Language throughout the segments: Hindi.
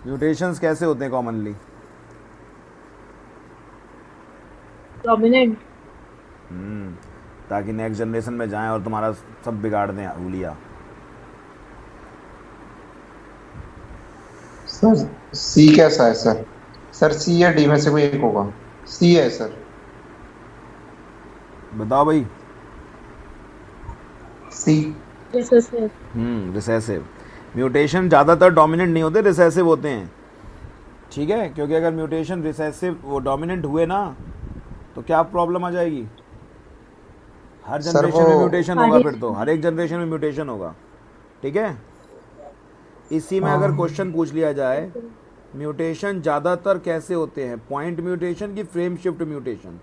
म्यूटेशंस कैसे होते हैं कॉमनली? डोमिनेंट। ताकि नेक्स्ट जनरेशन में जाएं और तुम्हारा सब बिगाड़ दें उंगलियां। सर सी कैसा है सर? सर सी या डी में से कोई एक होगा। सी है सर। बताओ भाई। सी। रिसेसिव। रिसेसिव। म्यूटेशन ज़्यादातर डोमिनेंट नहीं होते, रिसेसिव होते हैं। ठीक है, क्योंकि अगर म्यूटेशन रिसेसिव वो डोमिनेंट हुए ना, तो क्या प्रॉब्लम आ जाएगी? हर सर वो जनरेशन में म्यूटेशन होगा, फिर तो वेरिएशन। हर एक जनरेशन में म्यूटेशन होगा। ठीक है। इसी में अगर हाँ, क्वेश्चन पूछ लिया जाए, म्यूटेशन ज़्यादातर कैसे होते हैं, पॉइंट म्यूटेशन की फ्रेम शिफ्ट म्यूटेशन?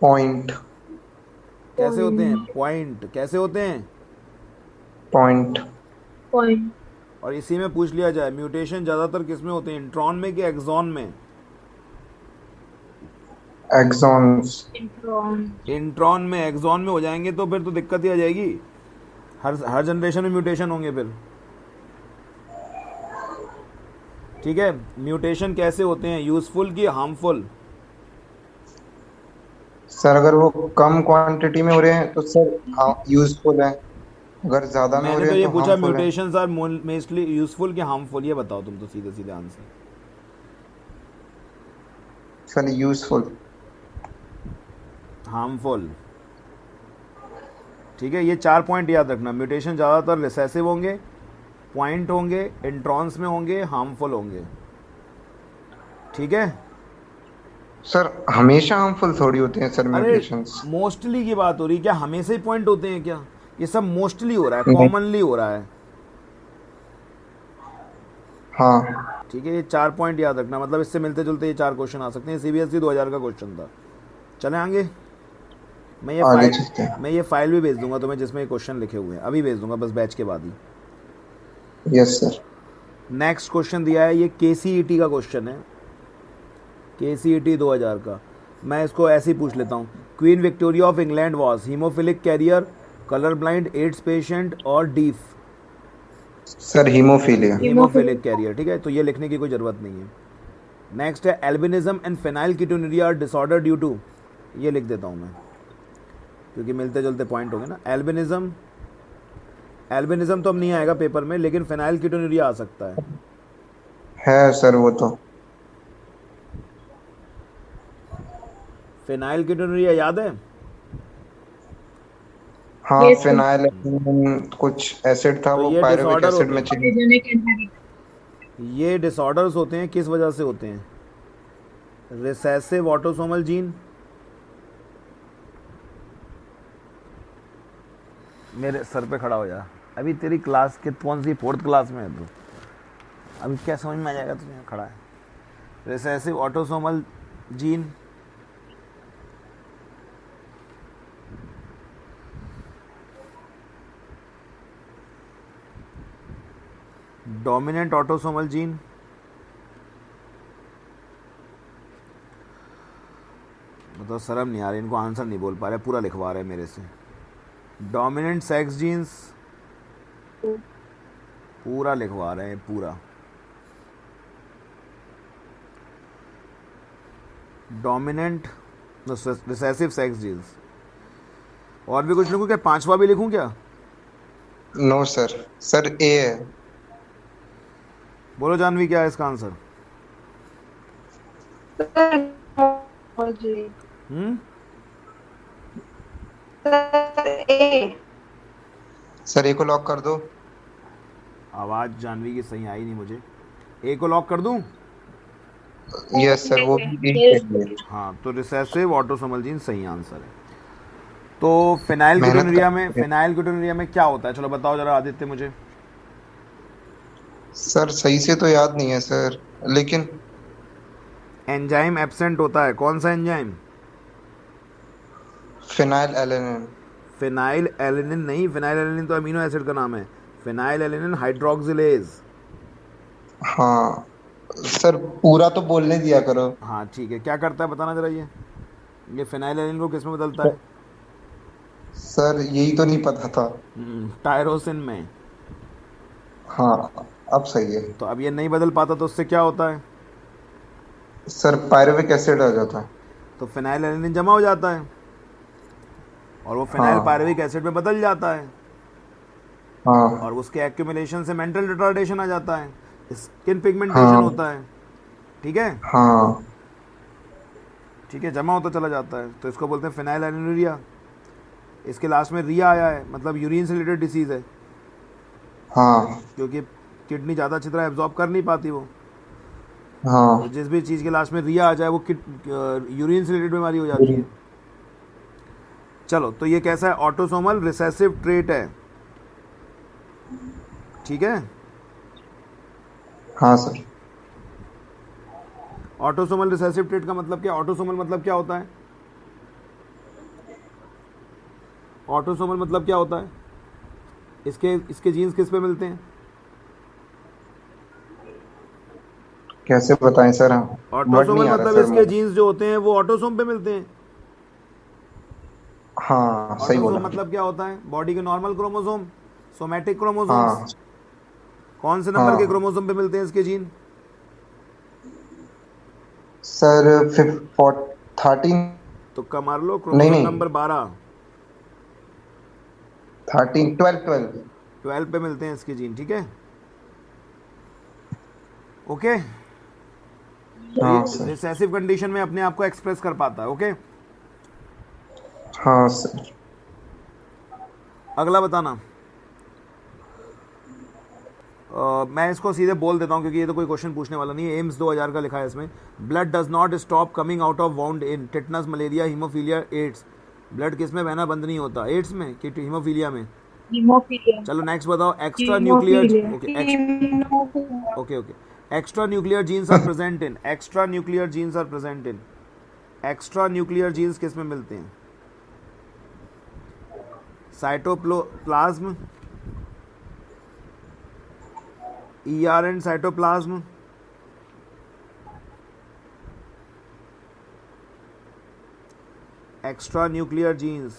पॉइंट। कैसे होते हैं? पॉइंट। पॉइंट कैसे होते हैं? पॉइंट। पॉइंट। और इसी में पूछ लिया जाए म्यूटेशन ज़्यादातर किस में होते हैं, इंट्रॉन में कि एक्सॉन में? एक्सॉन्स। इंट्रॉन। इंट्रॉन में। एक्सॉन में हो जाएंगे तो फिर तो दिक्कत ही आ जाएगी। हर हर जनरेशन में म्यूटेशन होंगे फिर। ठीक है। म्यूटेशन कैसे होते हैं, यूजफुल की हार्मफुल? सर अगर वो कम क्वांटिटी में हो रहे हैं तो सर हाँ यूजफुल है। अगर ज्यादा में हो मैंने रहे तो हैं ये तो पूछा हार्मफुल है। म्यूटेशंस आर मोस्टली यूजफुल कि हार्मफुल, ये बताओ तुम तो सीधे सीधे आंसर। Sir useful. हार्मफुल। ठीक है, ये 4 पॉइंट याद रखना। म्यूटेशन ज़्यादातर रिसेसिव होंगे, पॉइंट होंगे, इंट्रॉन्स में होंगे, हार्मफुल होंगे। ठीक है। सर हमेशा हार्मफुल थोड़ी होते हैं सर अरे, म्यूटेशंस। मोस्टली की बात हो रही है, क्या हमेशा ही पॉइंट होते हैं क्या? ये सब मोस्टली हो रहा है, नहीं। कॉमनली हो रहा है। हाँ। ठीक है, ये 4 पॉइंट याद रखना, मतलब इससे मिलते जुलते ये 4 क्वेश्चन आ सकते हैं। सीबीएसई 2000 का क्वेश्चन था। चलें आगे। मैं ये आगे फाइल चलते हैं। मैं ये फाइल भी भेज दूंगा तुम्हें जिसमें ये क्वेश्चन लिखे हुए हैं, अभी भेज दूंगा बस बैच के बाद ही। Yes sir. नेक्स्ट क्वेश्चन दिया है, ये केसीईटी का क्वेश्चन है। केसीईटी 2000 का। मैं इसको ऐसे ही पूछ लेता हूँ। Queen Victoria of England was haemophilic carrier, colour blind, AIDS patient और deaf? Sir haemophilia. Haemophilic haemophilic. Carrier. ठीक है, तो ये लिखने की कोई ज़रूरत नहीं है। नेक्स्ट है albinism and phenyl ketonuria disorder due to. ये लिख देता हूँ मैं, क्योंकि मिलते जुलते पॉइंट हो गए ना। एल्बिनिज्म। एल्बिनिज्म तो अब नहीं आएगा पेपर में, लेकिन फेनाइल कीटोनुरिया आ सकता है। है सर वो तो। फेनाइल कीटोनुरिया याद है? हाँ यस सर। फिनाइल। कुछ एसिड था तो वो ये पायरुविक डिसऑर्डर एसिड होते में हैं। चेंज। Polygenic inheritance. ये डिसऑर्डर्स होते हैं, किस वजह से होते हैं? Recessive autosomal gene. मेरे सर पे खड़ा हो जा। अभी तेरी क्लास के कौन सी फोर्थ क्लास में है तू? अभी क्या समझ में आ जाएगा तुझे, यहाँ खड़ा है। Recessive autosomal gene. Dominant autosomal gene. मतलब शर्म नहीं आ रही इनको, आंसर नहीं बोल पा रहे, पूरा लिखवा रहे मेरे से। Dominant sex genes. पूरा लिखवा रहे हैं पूरा। Dominant recessive sex genes. और भी कुछ लिखूं क्या, पांचवा भी लिखूं क्या? No sir. सर ए है। बोलो जानवी, क्या है इसका आंसर? मुझे हम्म। सर ए। सर ए को लॉक कर दो। आवाज़ जानवी की सही आई नहीं मुझे। ए को लॉक कर दूं? यस सर वो भी ए यस। है। हाँ, तो रिसेसिव ऑटोसोमल जीन सही आंसर है। तो फिनाइल मेहनत कीटोनुरिया में कर। क्या होता है, चलो बताओ जरा आदित्य मुझे। सर सही से तो याद नहीं है सर, लेकिन एंजाइम एब्सेंट होता है, कौन सा enzyme? Phenyl alanine. Phenyl alanine नहीं, फिनाइल एलिनिन तो अमीनो एसिड का नाम है। Phenyl alanine hydroxylase. हाँ सर पूरा तो बोलने दिया करो। हाँ ठीक है, क्या करता है बताना जरा ये फिनाइल एलिनिन को किस में बदलता है? सर यही तो नहीं पता था। टायरोसिन में। हाँ। अब सही है तो अब ये नहीं बदल पाता तो उससे क्या होता है? सर, पायरुविक एसिड आ जाता है। तो फिनाइल एलेनिन जमा हो जाता है और वो फिनाइल हाँ पायरुविक एसिड में बदल जाता है हाँ और उसके एक्यूमुलेशन से मेंटल रिटार्डेशन आ जाता है, स्किन पिगमेंटेशन हाँ होता है। ठीक है, हाँ ठीक है, जमा होता चला जाता है, तो इसको बोलते हैं फिनाइल एलिनुरिया। इसके लास्ट में रिया आया है, मतलब यूरिन से रिलेटेड डिसीज़ है, हाँ क्योंकि किडनी ज़्यादा अच्छी तरह एब्जॉर्ब कर नहीं पाती वो। तो हाँ। जिस भी चीज़ के लास्ट में रिया आ जाए वो यूरिन से रिलेटेड बीमारी हो जाती है। चलो, तो ये कैसा है? ऑटोसोमल रिसेसिव ट्रेट है। ठीक है, हाँ सर। ऑटोसोमल रिसेसिव ट्रेट का मतलब क्या? ऑटोसोमल मतलब क्या होता है? ऑटोसोमल मतलब क्या होता है? इसके इसके जीन्स किस पे मिलते हैं? कैसे बताएं सर, हम वर्ड नहीं ऑटोसोमल आ रहा मतलब सर इसके मेरे। जीन्स जो होते हैं वो ऑटोसोम पे मिलते हैं। हाँ सही ऑटोसोम बोला। मतलब क्या होता है? बॉडी के नॉर्मल क्रोमोसोम, सोमैटिक क्रोमोसोम्स। हाँ कौन से नंबर के हाँ क्रोमोसोम पे मिलते हैं इसके जीन? सर, 13। तुक्का मार लो, नहीं क्रोमोसोम नहीं, नंबर 12। 13, 12, 12। 12 पे मिलते हैं इसके जीन। ठीक है, ओके। तो ये हाँ सर। रिसेसिव कंडीशन में अपने आप को एक्सप्रेस कर पाता है। ओके, हाँ सर। अगला बताना। मैं इसको सीधे बोल देता हूँ क्योंकि ये तो कोई क्वेश्चन पूछने वाला नहीं है। एम्स 2000 का लिखा है इसमें, blood does not stop coming out of wound in tetanus, malaria, haemophilia, AIDS. Blood किस में बहना बंद नहीं होता? एड्स में कि हीमोफीलिया में? हीमोफीलिया। चलो नेक्स्ट बताओ। Extra nuclear, haemophilia. Okay, haemophilia. Okay okay, extra nuclear genes are present in, extra nuclear genes are present in, extra nuclear genes किस में मिलते हैं? Cytoplasm, ER and cytoplasm, extra nuclear genes.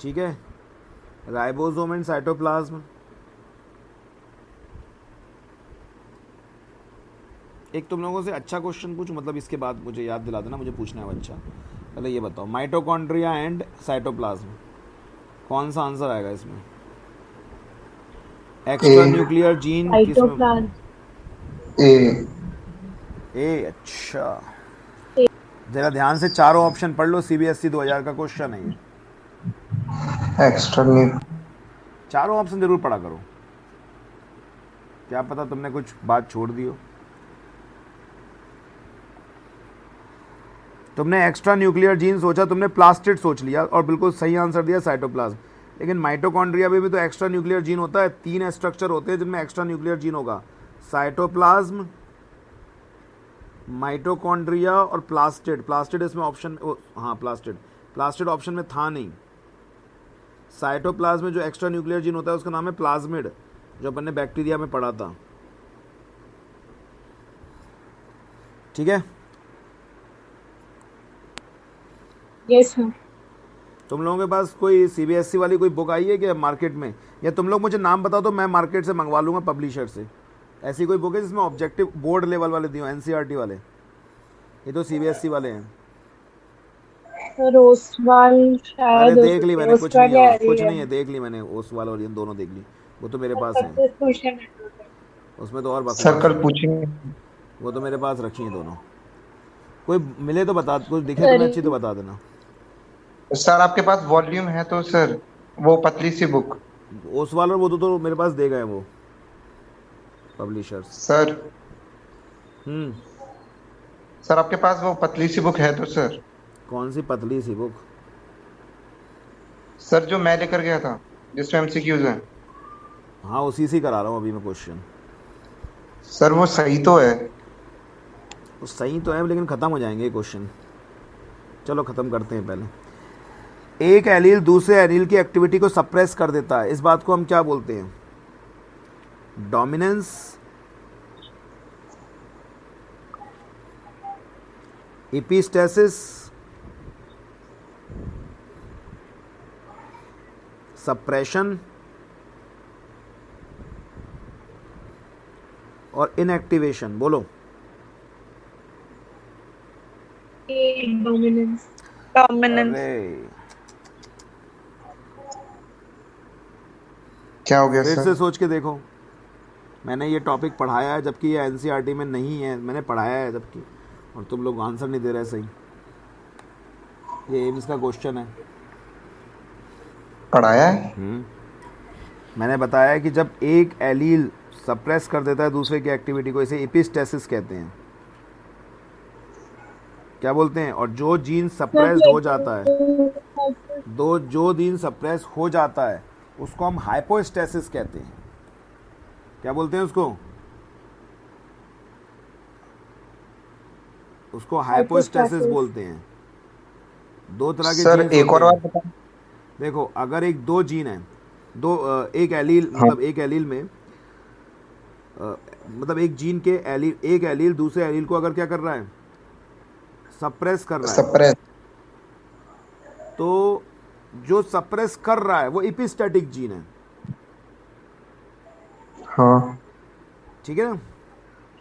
ठीक है, राइबोसोम एंड साइटोप्लाज्म। एक तुम लोगों से अच्छा क्वेश्चन पूछूं, मतलब इसके बाद मुझे याद दिला देना, मुझे पूछना है वो। अच्छा, पहले ये बताओ, माइटोकॉन्ड्रिया एंड साइटोप्लाज्म, कौन सा आंसर आएगा इसमें? ए। एक्स्ट्रा न्यूक्लियर जीन किसमें? साइटोप्लाज्म। ए। ए, अच्छा। जरा ध्यान से चारों ऑप्शन पढ़ लो, सीबीएसई 2000 का क्वेश्चन है ये। Extra new. चारों ऑप्शन जरूर पढ़ा करो, क्या पता तुमने कुछ बात छोड़ दी हो। तुमने एक्स्ट्रा न्यूक्लियर जीन सोचा, तुमने प्लास्टिड सोच लिया और बिल्कुल सही आंसर दिया साइटोप्लाज्म। लेकिन माइटोकॉन्ड्रिया में भी तो एक्स्ट्रा न्यूक्लियर जीन होता है, 3 स्ट्रक्चर होते हैं जिनमें एक्स्ट्रा न्यूक्लियर जीन होगा। साइटोप्लाज्म, माइटोकॉन्ड्रिया और प्लास्टिड। प्लास्टिड इसमें ऑप्शन, हाँ प्लास्टिड, प्लास्टिड ऑप्शन में था नहीं। साइटोप्लाज्म में जो एक्स्ट्रा न्यूक्लियर जीन होता है उसका नाम है प्लाज्मिड, जो अपन ने बैक्टीरिया में पढ़ा था। ठीक है, यस सर। तुम लोगों के पास कोई सीबीएसई वाली कोई बुक आई है क्या मार्केट में? या तुम लोग मुझे नाम बताओ तो मैं मार्केट से मंगवा लूँगा, पब्लिशर से। ऐसी कोई बुक है जिसमें ऑब्जेक्टिव बोर्ड लेवल वाले दिए हो, एनसीईआरटी वाले? ये तो सीबीएसई वाले हैं। सर ओसवाल अरे शायद हो देख ली सकते हैं, मैंने, कुछ नहीं ओसवाल है, या कुछ नहीं एरियन। है, देख ली मैंने, ओस वाला और ये दोनों देख ली, वो तो मेरे पास हैं। Success question network. उसमें तो और सर बकवास कल है, पूछेंगे। वो तो मेरे पास रखी हैं दोनों। कोई मिले तो बता, कुछ दिखे तुम्हें सर अच्छी तो बता देना। सर आपके पास वॉल्यूम है तो सर, वो पतली सी बुक। ओस वाला और वो तो मेरे पास दे गए वो पब्लिशर्स। सर। हम्म, सर आपके पास वो पतली सी बुक है तो सर। कौन सी पतली सी बुक? सर जो मैं लेकर गया था, जिसमें एमसीक्यूज हैं। हाँ, उसी से करा रहा हूँ अभी मैं क्वेश्चन। सर वो सही तो है। वो सही तो है लेकिन ख़त्म हो जाएंगे क्वेश्चन। चलो ख़त्म करते हैं पहले। एक एलील दूसरे एलील की एक्टिविटी को सप्रेस कर देता है, इस बात को हम क्या बोलते हैं? डोमिनेंस, एपिस्टेसिस, सप्रेशन और इनएक्टिवेशन बोलो। ए डोमिनेंस। डोमिनेंस। अरे क्या हो गया फिर से सर? सोच के देखो, मैंने ये टॉपिक पढ़ाया है जबकि ये एनसीईआरटी में नहीं है, मैंने पढ़ाया है जबकि, और तुम लोग आंसर नहीं दे रहे सही। ये एम्स का क्वेश्चन है। पढ़ाया है? मैंने बताया कि जब एक एलील सप्रेस कर देता है दूसरे की एक्टिविटी को, इसे एपिस्टेसिस कहते हैं। क्या बोलते हैं? और जो जीन सप्रेस्ड हो जाता है, जो जीन सप्रेस हो जाता है उसको हम हाइपोस्टेसिस कहते हैं। क्या बोलते हैं उसको? उसको हाइपोस्टेसिस बोलते हैं। दो तरह के सर जीन्स एक और होते बात हैं। बताएं। देखो, अगर एक दो जीन है, एक एलील, हाँ। मतलब एक एलील में मतलब एक जीन के एलील, एक एलील दूसरे एलील को अगर क्या कर रहा है, सप्रेस कर रहा है, सप्रेस। तो जो सप्रेस कर रहा है वो एपिस्टैटिक जीन है। हाँ। ठीक है ना?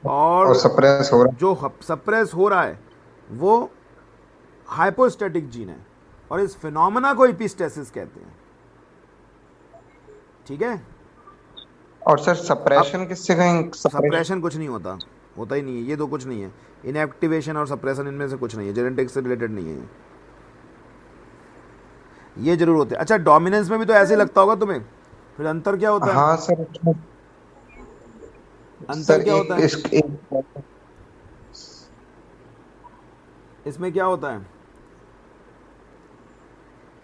और और सप्रेस हो रहा जो सप्रेस हो रहा है वो हाइपोस्टैटिक जीन है, और इस फिनोमेना को एपिस्टेसिस कहते हैं। ठीक है? है। और सर सप्रेशन किससे कहेंगे? सप्रेशन कुछ नहीं होता, होता ही नहीं है, ये तो कुछ नहीं है। इनएक्टिवेशन और सप्रेशन इनमें से कुछ नहीं है, जेनेटिक्स से रिलेटेड नहीं है ये जरूर होते हैं। अच्छा, डोमिनेंस में भी तो ऐसे ही लगता होगा तुम्हें, फिर अंतर क्या होता है? हाँ सर। अंतर सर क्या एक होता है इस एक इसमें? क्या होता है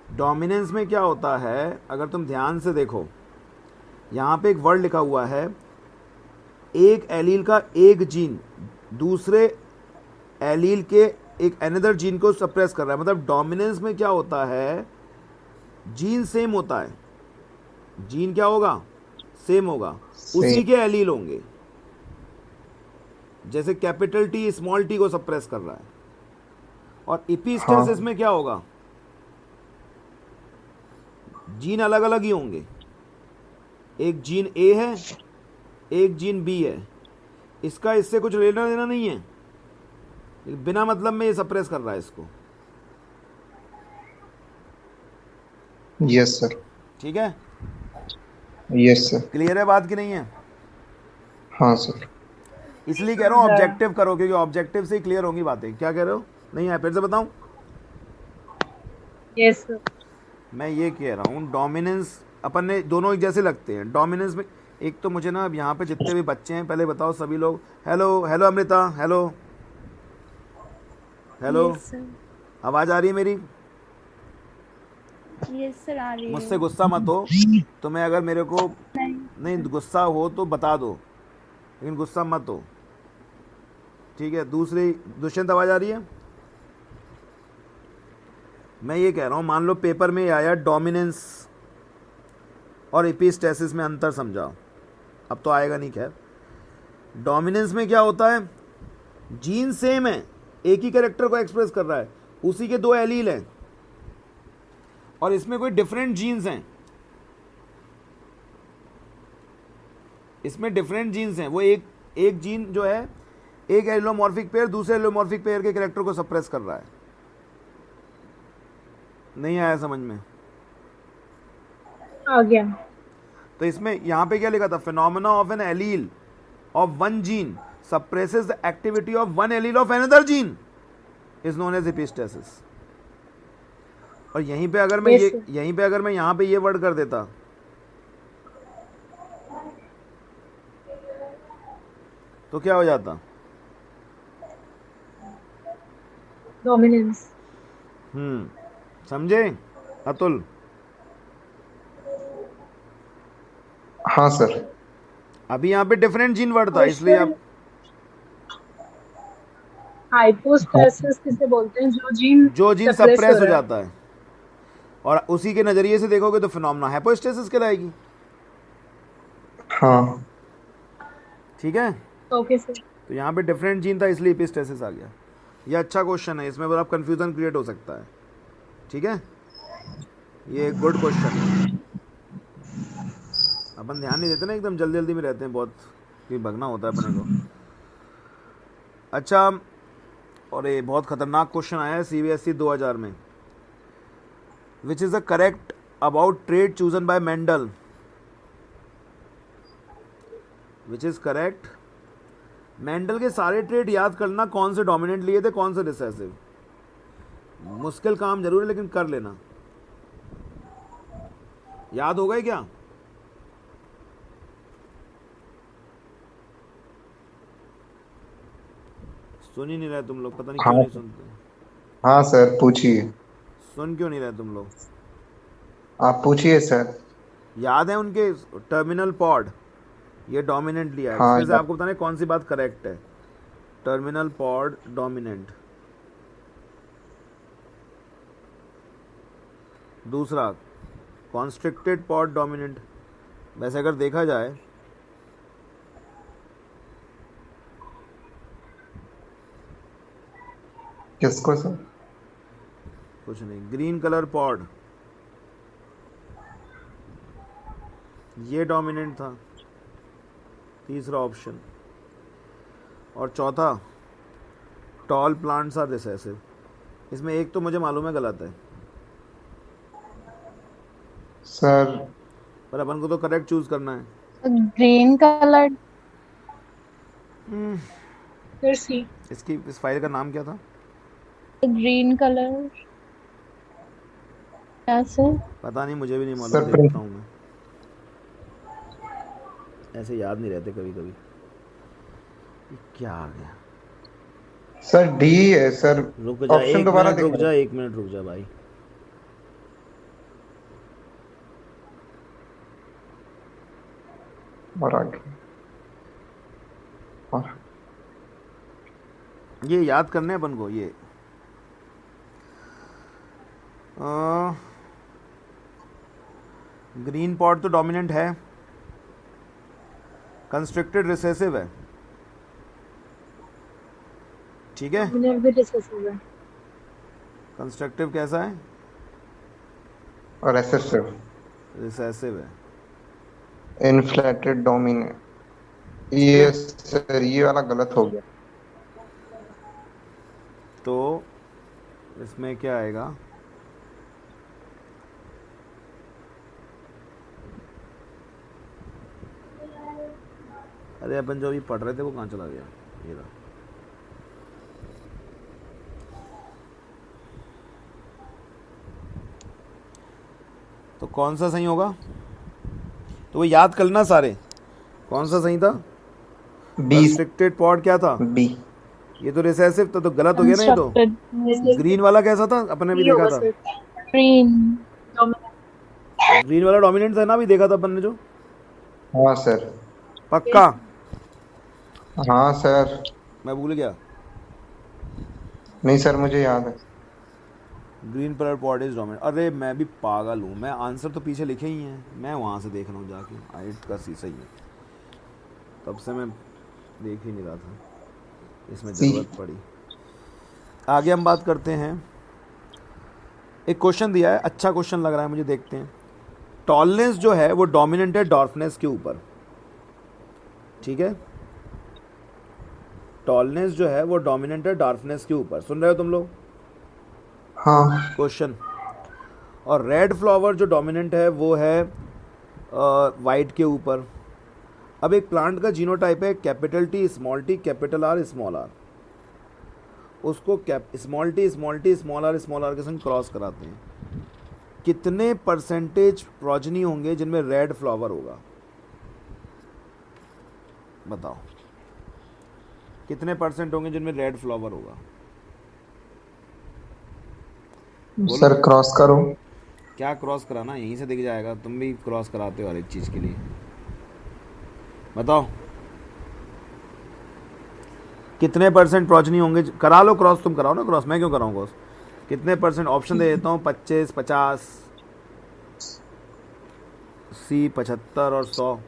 डोमिनेंस में? क्या होता है, अगर तुम ध्यान से देखो, यहाँ पे एक वर्ड लिखा हुआ है, एक एलील का एक जीन दूसरे एलील के एक अनदर जीन को सप्रेस कर रहा है। मतलब डोमिनेंस में क्या होता है, जीन सेम होता है, जीन क्या होगा, सेम होगा, उसी के एलील होंगे। जैसे कैपिटल टी स्मॉल टी को सप्रेस कर रहा है। और एपिस्टेसिस में क्या होगा, जीन अलग अलग ही होंगे, एक जीन ए है, एक जीन बी है, इसका इससे कुछ लेना देना नहीं है, बिना मतलब में ये सप्रेस कर रहा है इसको। Yes sir. ठीक है? Yes sir. क्लियर है बात कि नहीं है? हाँ सर। इसलिए कह रहा हूँ ऑब्जेक्टिव करो, क्योंकि ऑब्जेक्टिव से ही क्लियर होंगी बातें। क्या कह रहे हो? नहीं है? फिर से बताऊं? Yes sir. मैं ये कह रहा हूँ, डोमिनेंस अपन ने दोनों एक जैसे लगते हैं। डोमिनेंस में एक तो मुझे ना, अब यहाँ पे जितने भी बच्चे हैं पहले बताओ सभी लोग, hello hello Amrita, hello hello, yes sir. आवाज़ आ रही है मेरी? यस सर, आ रही मुझसे है। गुस्सा मत हो, तुम्हें अगर मेरे को नहीं। नहीं गुस्सा हो तो बता दो, लेकिन गुस्सा मत हो। ठीक है? दूसरी, दुष्यंत आवाज़ आ रही है? मैं ये कह रहा हूँ, मान लो पेपर में आया डोमिनेंस और एपिस्टेसिस में अंतर समझाओ। अब तो आएगा नहीं, खैर। डोमिनेंस में क्या होता है, जीन सेम है, एक ही कैरेक्टर को एक्सप्रेस कर रहा है, उसी के दो एलील हैं, और इसमें कोई डिफरेंट जीन्स हैं, इसमें डिफरेंट जीन्स हैं। वो एक जीन जो है, एक एलोमॉर्फिक पेयर दूसरे एलोमॉर्फिक पेयर के कैरेक्टर को सप्रेस कर रहा है। नहीं आया समझ में? आ गया। तो इसमें यहाँ पे क्या लिखा था, phenomena of an allele of one gene suppresses the activity of one allele of another gene is known as epistasis. और यहीं पे अगर मैं Yes, ये sir. यहीं पे अगर मैं यहाँ पे ये वर्ड कर देता, तो क्या हो जाता? डोमिनेंस। समझे अतुल? हाँ सर। अभी यहाँ पे डिफरेंट जीन वर्ड था, इसलिए आप हाइपोस्टेसिस किसे बोलते हैं? जो जीन suppress सप्रेस हो रहा है। जाता है, और उसी के नजरिए से देखोगे तो फिनोमेना हाइपोस्टेसिस कहलाएगी। हाँ। ठीक है? Okay sir. तो यहाँ पे डिफरेंट जीन था, इसलिए एपिस्टेसिस आ गया। ये अच्छा क्वेश्चन है, इसमें आप कंफ्यूजन क्रिएट हो सकता है। ठीक है? ये गुड क्वेश्चन है। अपन ध्यान नहीं देते ना, एकदम जल्दी जल्दी में रहते हैं बहुत। कि भगना होता है अपने को। अच्छा, और ये बहुत खतरनाक क्वेश्चन आया है CBSE 2000 में। Which is the correct about trade chosen bye Mendel? Which is correct? Mendel के सारे ट्रेड याद करना, कौन से डोमिनेंट लिए थे, कौन से रिसेसिव। मुश्किल काम जरूर है लेकिन कर लेना। याद हो गए क्या? सुन ही नहीं रहे तुम लोग, पता नहीं क्यों हाँ नहीं सुनते। हाँ सर पूछिए, सुन क्यों नहीं रहे तुम लोग? आप पूछिए सर। याद है उनके टर्मिनल पॉड, ये डोमिनेंट लिया है। हाँ इसमें से आपको बताना है कौन सी बात करेक्ट है। Terminal pod dominant. दूसरा कॉन्स्ट्रिक्टेड पॉड डोमिनेंट। वैसे अगर देखा जाए किसको सर? कुछ नहीं, ग्रीन कलर पॉड ये डोमिनेंट था, तीसरा ऑप्शन। और चौथा टॉल प्लांट्स आर रिसेसिव। इसमें एक तो मुझे मालूम है गलत है, सर पर अपन को तो करेक्ट चूज करना है। Green colour. फिर सी। इसकी इस फाइल का नाम क्या था? ग्रीन कलर कैसे? पता नहीं, मुझे भी नहीं मालूम, सर देखता हूँ मैं। ऐसे याद नहीं रहते कभी कभी। ये क्या आ गया? सर डी है सर। रुक जा ऑप्शन एक दोबारा मिनट, रुक दिखाओ। जा एक मिनट, रुक जा भाई। और आगे और ये याद करने अपन को। ये ग्रीन पॉट तो डोमिनेंट है, कंस्ट्रक्टेड रिसेसिव है, ठीक है। डोमिनेंट भी रिसेसिव है। कंस्ट्रक्टिव कैसा है? और एसेसिव रिसेसिव है। Inflated dominant. ठीक ये है, सर ये वाला गलत हो गया। तो इसमें क्या आएगा? अरे अपन जो अभी पढ़ रहे थे वो कहाँ चला गया? ये रहा। तो कौन सा सही होगा? तो वो याद करना सारे। कौन सा सही था? बी। कंस्ट्रक्टेड पॉड क्या था? बी। ये तो रिसेसिव था, तो गलत हो गया ना ये तो। कंस्ट्रक्टेड। ग्रीन वाला कैसा था? अपन ने भी सी देखा होगा था। सर। ग्रीन। डोमिनेंट। ग्रीन वाला डोमिनेंट था ना, भी देखा था अपन ने जो। हाँ सर। पक्का? हाँ सर। मैं भूल गया। नहीं सर मुझे याद है। Green colour pod is dominant. अरे मैं भी पागल हूँ, मैं आंसर तो पीछे लिखे ही हैं, मैं वहाँ से देख रहा हूँ जाके। आइट का सी सही है, तब से मैं देख ही नहीं रहा था, इसमें सी। ज़रूरत पड़ी। आगे हम बात करते हैं। एक क्वेश्चन दिया है, अच्छा क्वेश्चन लग रहा है मुझे, देखते हैं। टॉलनेस जो है वो डोमिनेंट है डॉर्फनेस के ऊपर, ठीक है। टॉलनेस जो है वो डोमिनेंट है डॉर्फनेस के ऊपर। सुन रहे हो तुम लोग हाँ क्वेश्चन? और रेड फ्लावर जो डोमिनेंट है वो है वाइट के ऊपर। अब एक प्लांट का जीनोटाइप है capital T small T capital R small R. उसको स्मॉल टी स्मॉल आर के संग क्रॉस कराते हैं। कितने परसेंटेज प्रोजनी होंगे जिनमें रेड फ्लावर होगा? बताओ, कितने परसेंट होंगे जिनमें रेड फ्लावर होगा? सर क्रॉस करो। क्या क्रॉस कराना? यहीं से दिख जाएगा, तुम भी क्रॉस कराते हो हर एक चीज़ के लिए। बताओ कितने परसेंट प्रोजनी होंगे? करा लो क्रॉस, तुम कराओ ना क्रॉस, मैं क्यों कराऊँ क्रॉस? कितने परसेंट? ऑप्शन दे देता हूँ, 25, 50, 80, 75 और 100।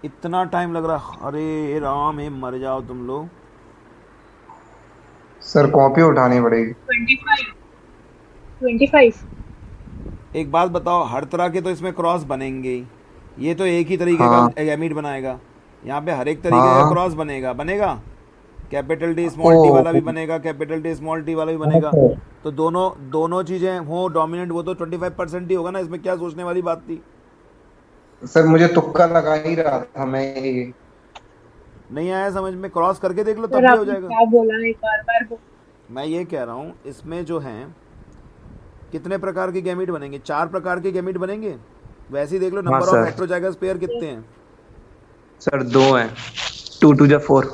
इतना टाइम लग रहा? अरे राम है, मर जाओ तुम लोग। सर कॉपी उठानी पड़ेगी। 25। 25। एक बात बताओ, हर तरह के तो इसमें क्रॉस बनेंगे ही। ये तो एक ही तरीके हाँ का गैमीट बनाएगा, यहाँ पे हर एक तरीके का हाँ। क्रॉस बनेगा बनेगा। कैपिटल टी ओ स्मॉल टी वाला भी बनेगा, कैपिटल टी स्मॉल टी वाला भी हाँ बनेगा। सर। तो दोनों दोनों चीज़ें हो डोमिनेंट, वो तो 25% ही होगा ना, इसमें क्या सोचने वाली बात थी। सर मुझे तुक्का लगा ही रहा था मैं ये। नहीं आया समझ में, क्रॉस करके देख लो सर तब भी हो आपने जाएगा। क्या बोला, एक बार बोलो। मैं ये कह रहा हूँ इसमें जो हैं कितने प्रकार के गैमीट बनेंगे, 4 प्रकार के गैमीट बनेंगे। वैसे ही देख लो हाँ number of sir. Heterozygous pair कितने हैं। सर 2 है, 2 2 जा 4।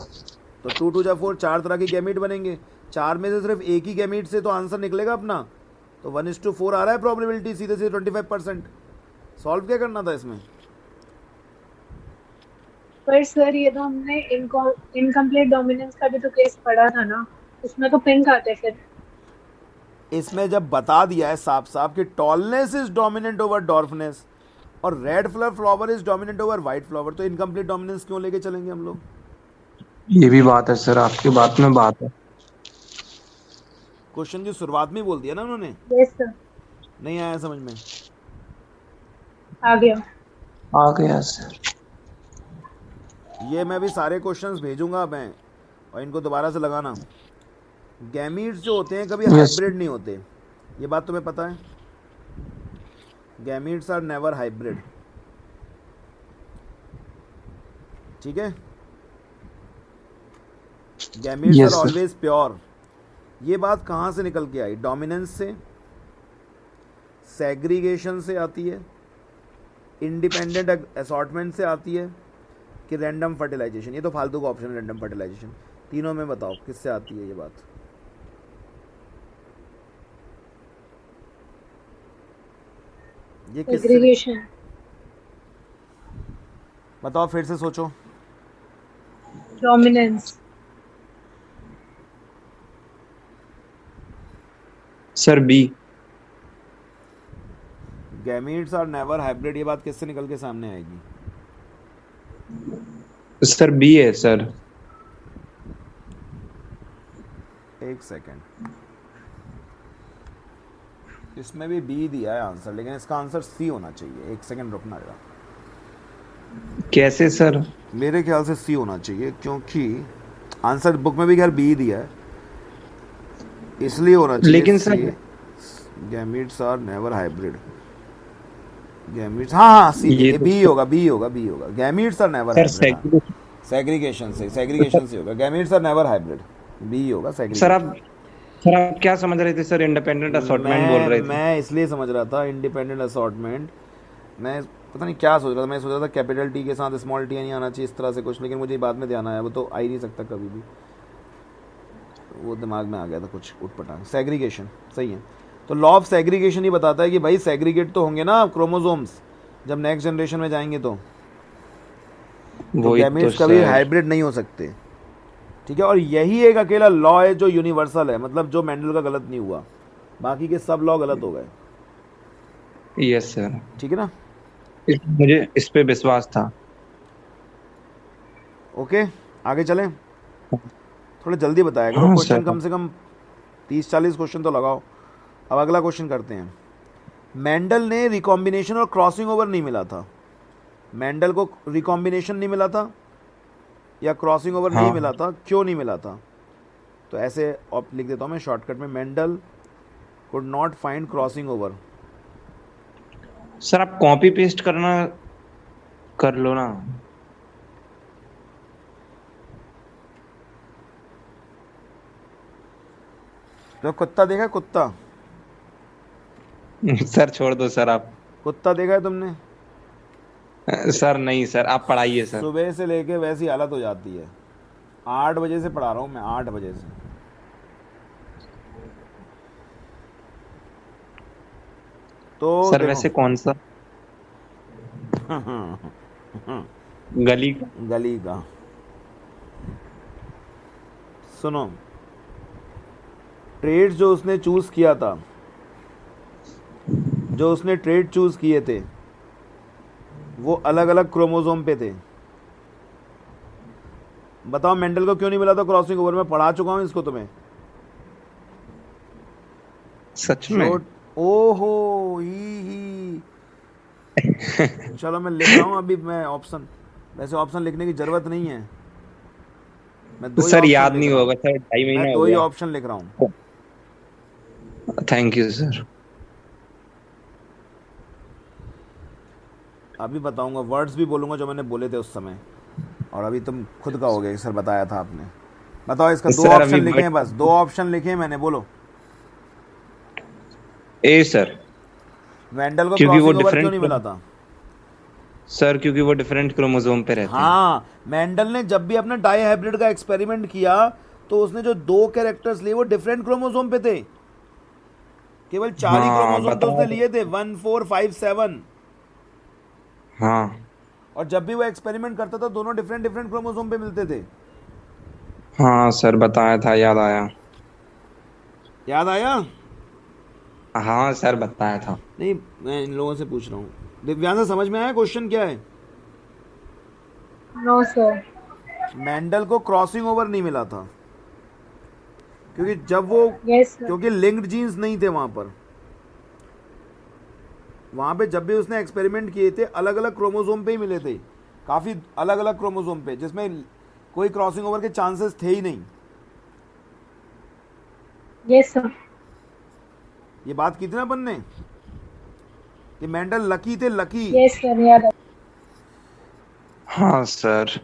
तो 2 2 जा 4, 4 तरह के गैमीट बनेंगे। 4 में से सिर्फ एक ही गैमीट से तो आंसर निकलेगा अपना। तो 1:4 आ रहा है प्रोबेबिलिटी, सीधे सीधे 25%। सॉल्व क्या करना था इसमें। पर सर ये तो हमने इनकम्प्लीट डोमिनेंस का भी तो केस पढ़ा था ना, उसमें तो पिंक आते फिर। इसमें जब बता दिया है साफ साफ कि tallness is dominant over dwarfness और red flower is dominant over white flower, तो इनकम्प्लीट डोमिनेंस क्यों लेके चलेंगे हम लोग। ये भी बात है सर, आपकी बात में बात है। क्वेश्चन की शुरुआत में ही बोल दिया ना उन्होंने। यस सर, नहीं आया समझ में। आ गया। आ गया सर। ये मैं भी सारे क्वेश्चंस भेजूंगा मैं, और इनको दोबारा से लगाना। गैमीट्स जो होते हैं कभी यस। हाइब्रिड नहीं होते, ये बात तुम्हें पता है। गैमीट्स आर नेवर हाइब्रिड, ठीक है। Gametes are yes sir. Always pure. ये बात कहाँ से निकल के आई, डोमिनेंस से, सेग्रीगेशन से आती है, इंडिपेंडेंट असॉर्टमेंट से आती है, कि रैंडम फर्टिलाइजेशन। ये तो फालतू का ऑप्शन है रैंडम फर्टिलाइजेशन। तीनों में बताओ किससे आती है ये बात। ये किससे, सेग्रीगेशन। बताओ फिर से सोचो। Dominance. Sir B. Gametes are never hybrid, ये बात किससे निकल के सामने आएगी। सर बी है सर। एक सेकेंड, इसमें भी बी दिया है आंसर, लेकिन इसका आंसर सी होना चाहिए। एक सेकेंड रुकना जरा। कैसे सर? मेरे ख्याल से सी होना चाहिए, क्योंकि आंसर बुक में भी खैर बी दिया है, इसलिए होना चाहिए। लेकिन sir gametes are never hybrid. Gametes, हाँ सी, ये तो बी होगा, बी होगा, बी होगा। Gametes are never sir hybrid. Segregation से होगा। Gametes are never hybrid, B होगा सेग्रीगेशन। सर आप क्या समझ रहे थे सर? इंडिपेंडेंट असॉर्टमेंट बोल रहे थे। मैं इसलिए समझ रहा था इंडिपेंडेंट असॉर्टमेंट। मैं पता नहीं क्या सोच रहा था, मैं सोच रहा था कैपिटल टी के साथ स्मॉल टी नहीं आना चाहिए इस तरह से कुछ, लेकिन मुझे बाद में ध्यान आया वो तो आ ही नहीं सकता कभी भी, वो दिमाग में आ गया था कुछ उठपटांग। सेग्रीगेशन सही है। तो लॉ ऑफ सेग्रीगेशन ही बताता है कि भाई सेग्रीगेट तो होंगे ना क्रोमोसोम्स जब नेक्स्ट जनरेशन में जाएंगे, तो गैमीट्स कभी हाइब्रिड नहीं हो सकते, ठीक है। और यही एक अकेला लॉ है जो यूनिवर्सल है, मतलब जो मेंडल का गलत नहीं हुआ, बाकी के सब लॉ गलत हो गए। यस सर, ठीक है ना। मुझे इस पे विश्वास था। ओके आगे चलें। थोड़ा जल्दी बताया करो हाँ क्वेश्चन, सर। कम से कम 30-40 क्वेश्चन तो लगाओ। अब अगला क्वेश्चन करते हैं। मेंडल ने रिकॉम्बिनेशन और क्रॉसिंग ओवर नहीं मिला था। मेंडल को रिकॉम्बिनेशन नहीं मिला था या क्रॉसिंग ओवर नहीं हाँ। मिला था, क्यों नहीं मिला था। तो ऐसे लिख देता हूँ मैं शॉर्टकट में, Mendel could not find crossing over. Sir आप कॉपी पेस्ट करना कर लो ना। तो कुत्ता देखा है, कुत्ता सर छोड़ दो सर आप। कुत्ता देखा है तुमने। सर नहीं सर, आप पढ़ाइए सर। सुबह से लेके वैसी हालत हो जाती है। 8 बजे से पढ़ा रहा हूँ मैं, 8 बजे से। तो सर देखो। वैसे कौन सा गली? गली का सुनो, ट्रेड जो उसने चूज किया था, जो उसने ट्रेड चूज किए थे वो अलग अलग क्रोमोसोम पे थे। बताओ मेंडल को क्यों नहीं मिला था क्रॉसिंग ओवर। मैं पढ़ा चुका हूं इसको तुम्हें। सच में? ओहो ही। चलो मैं लिख रहा हूँ अभी मैं ऑप्शन। वैसे ऑप्शन लिखने की जरूरत नहीं है, मैं तो दो ही सर ऑप्शन याद लिख नहीं रहा होगा हूँ। सर, 2.5 महीना मैं हो दो ही गया। ऑप्शन लिख रहा हूँ। Thank you sir. अभी बताऊंगा, वर्ड्स भी बोलूंगा जो मैंने बोले थे उस समय, और अभी तुम खुद कहोगे कि सर बताया था आपने। बताओ, इसका तो दो सर अभी ऑप्शन लिखे हैं, बस दो ऑप्शन लिखे हैं मैंने, बोलो। ए सर, वेंडल को क्योंकि वो क्रॉसिंग ओवर क्यों नहीं मिला डिफरेंट, था? सर क्योंकि वो डिफरेंट क्रोमोसोम पे रहते हैं। हाँ, मेंडल ने जब भी अपने डाई हाइब्रिड का एक्सपेरिमेंट किया तो उसने जो दो कैरेक्टर्स लिए वो डिफरेंट क्रोमोसोम पे थे। केवल चार ही हाँ क्रोमोसोम तो बताया उसने तो। लिए थे, 1 4 5 7। हाँ और जब भी वो एक्सपेरिमेंट करता था दोनों डिफरेंट डिफरेंट क्रोमोसोम पे मिलते थे। हाँ सर बताया था, याद आया। याद आया? हाँ सर बताया था। नहीं, मैं इन लोगों से पूछ रहा हूँ। दिव्यांश, समझ में आया क्वेश्चन क्या है? No sir. मेंडल को क्रॉसिंग ओवर नहीं मिला था क्योंकि जब वो, यस सर। क्योंकि लिंक्ड जीन्स नहीं थे वहां पर। वहां पे जब भी उसने एक्सपेरिमेंट किए थे अलग अलग क्रोमोसोम पे ही मिले थे, काफी अलग अलग क्रोमोसोम पे, जिसमें कोई क्रॉसिंग ओवर के चांसेस थे ही नहीं। Yes sir. ये बात की थी ना अपन ने कि मेंडल लकी थे, लकी। यस सर, याद है। हाँ सर,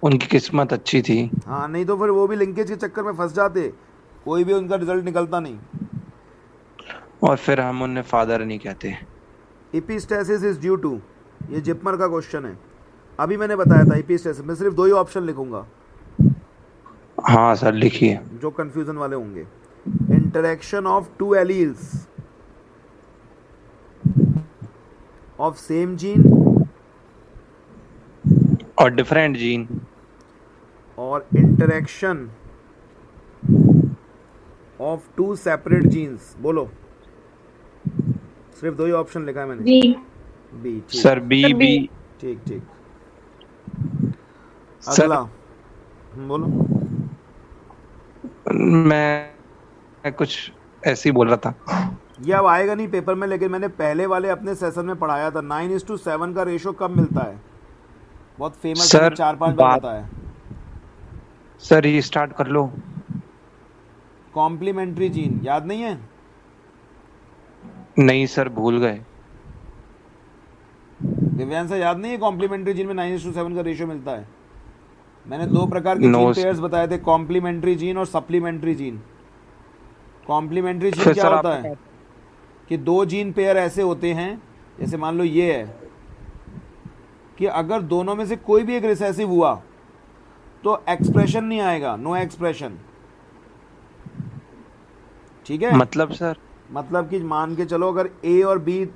उनकी किस्मत अच्छी थी। हाँ, नहीं तो फिर वो भी लिंकेज के चक्कर में फंस जाते, कोई भी उनका रिजल्ट निकलता नहीं। और फिर हम उन्हें फादर नहीं कहते। इपिस्टेसिस इज ड्यू टू, ये जिपमर का क्वेश्चन है। अभी मैंने बताया था इपिस्टेसिस, मैं सिर्फ दो ही ऑप्शन लिखूंगा हाँ सर लिखिए। जो कंफ्यूजन वाले होंगे। Interaction of two alleles of same gene और डिफरेंट जीन। और interaction of two separate genes. बोलो, सिर्फ दो ही ऑप्शन लिखा है मैंने। बी। बी, ठीक। Sir B sir, B. B। ठीक ठीक। सर अगला। बोलो। मैं कुछ ऐसे ही बोल रहा था। ये अब आएगा नहीं पेपर में, लेकिन मैंने पहले वाले अपने सेशन में पढ़ाया था। 9:7 का रेशो कब मिलता है? बहुत फेमस, मैंने सर 4-5 बार बात, बताया। सर ये स्टार्ट कर लो। कॉम्प्लीमेंट्री जीन याद नहीं है? नहीं सर भूल गए। दिव्यांश, याद नहीं है कॉम्प्लीमेंट्री जीन में 9:7 का रेशो मिलता है? मैंने दो प्रकार के नो जीन पेयर्स बताए थे, कॉम्प्लीमेंट्री जीन और सप्लीमेंट्री जीन। कॉम्प्लीमेंट्री जीन फिर क्या सर होता आपने है कि दो जीन पेयर ऐसे होते हैं, जैसे मान लो ये है कि अगर दोनों में से कोई भी एक रिसेसिव हुआ तो एक्सप्रेशन नहीं आएगा, नो एक्सप्रेशन। ठीक है? मतलब सर? मतलब कि मान के चलो अगर ए और बी,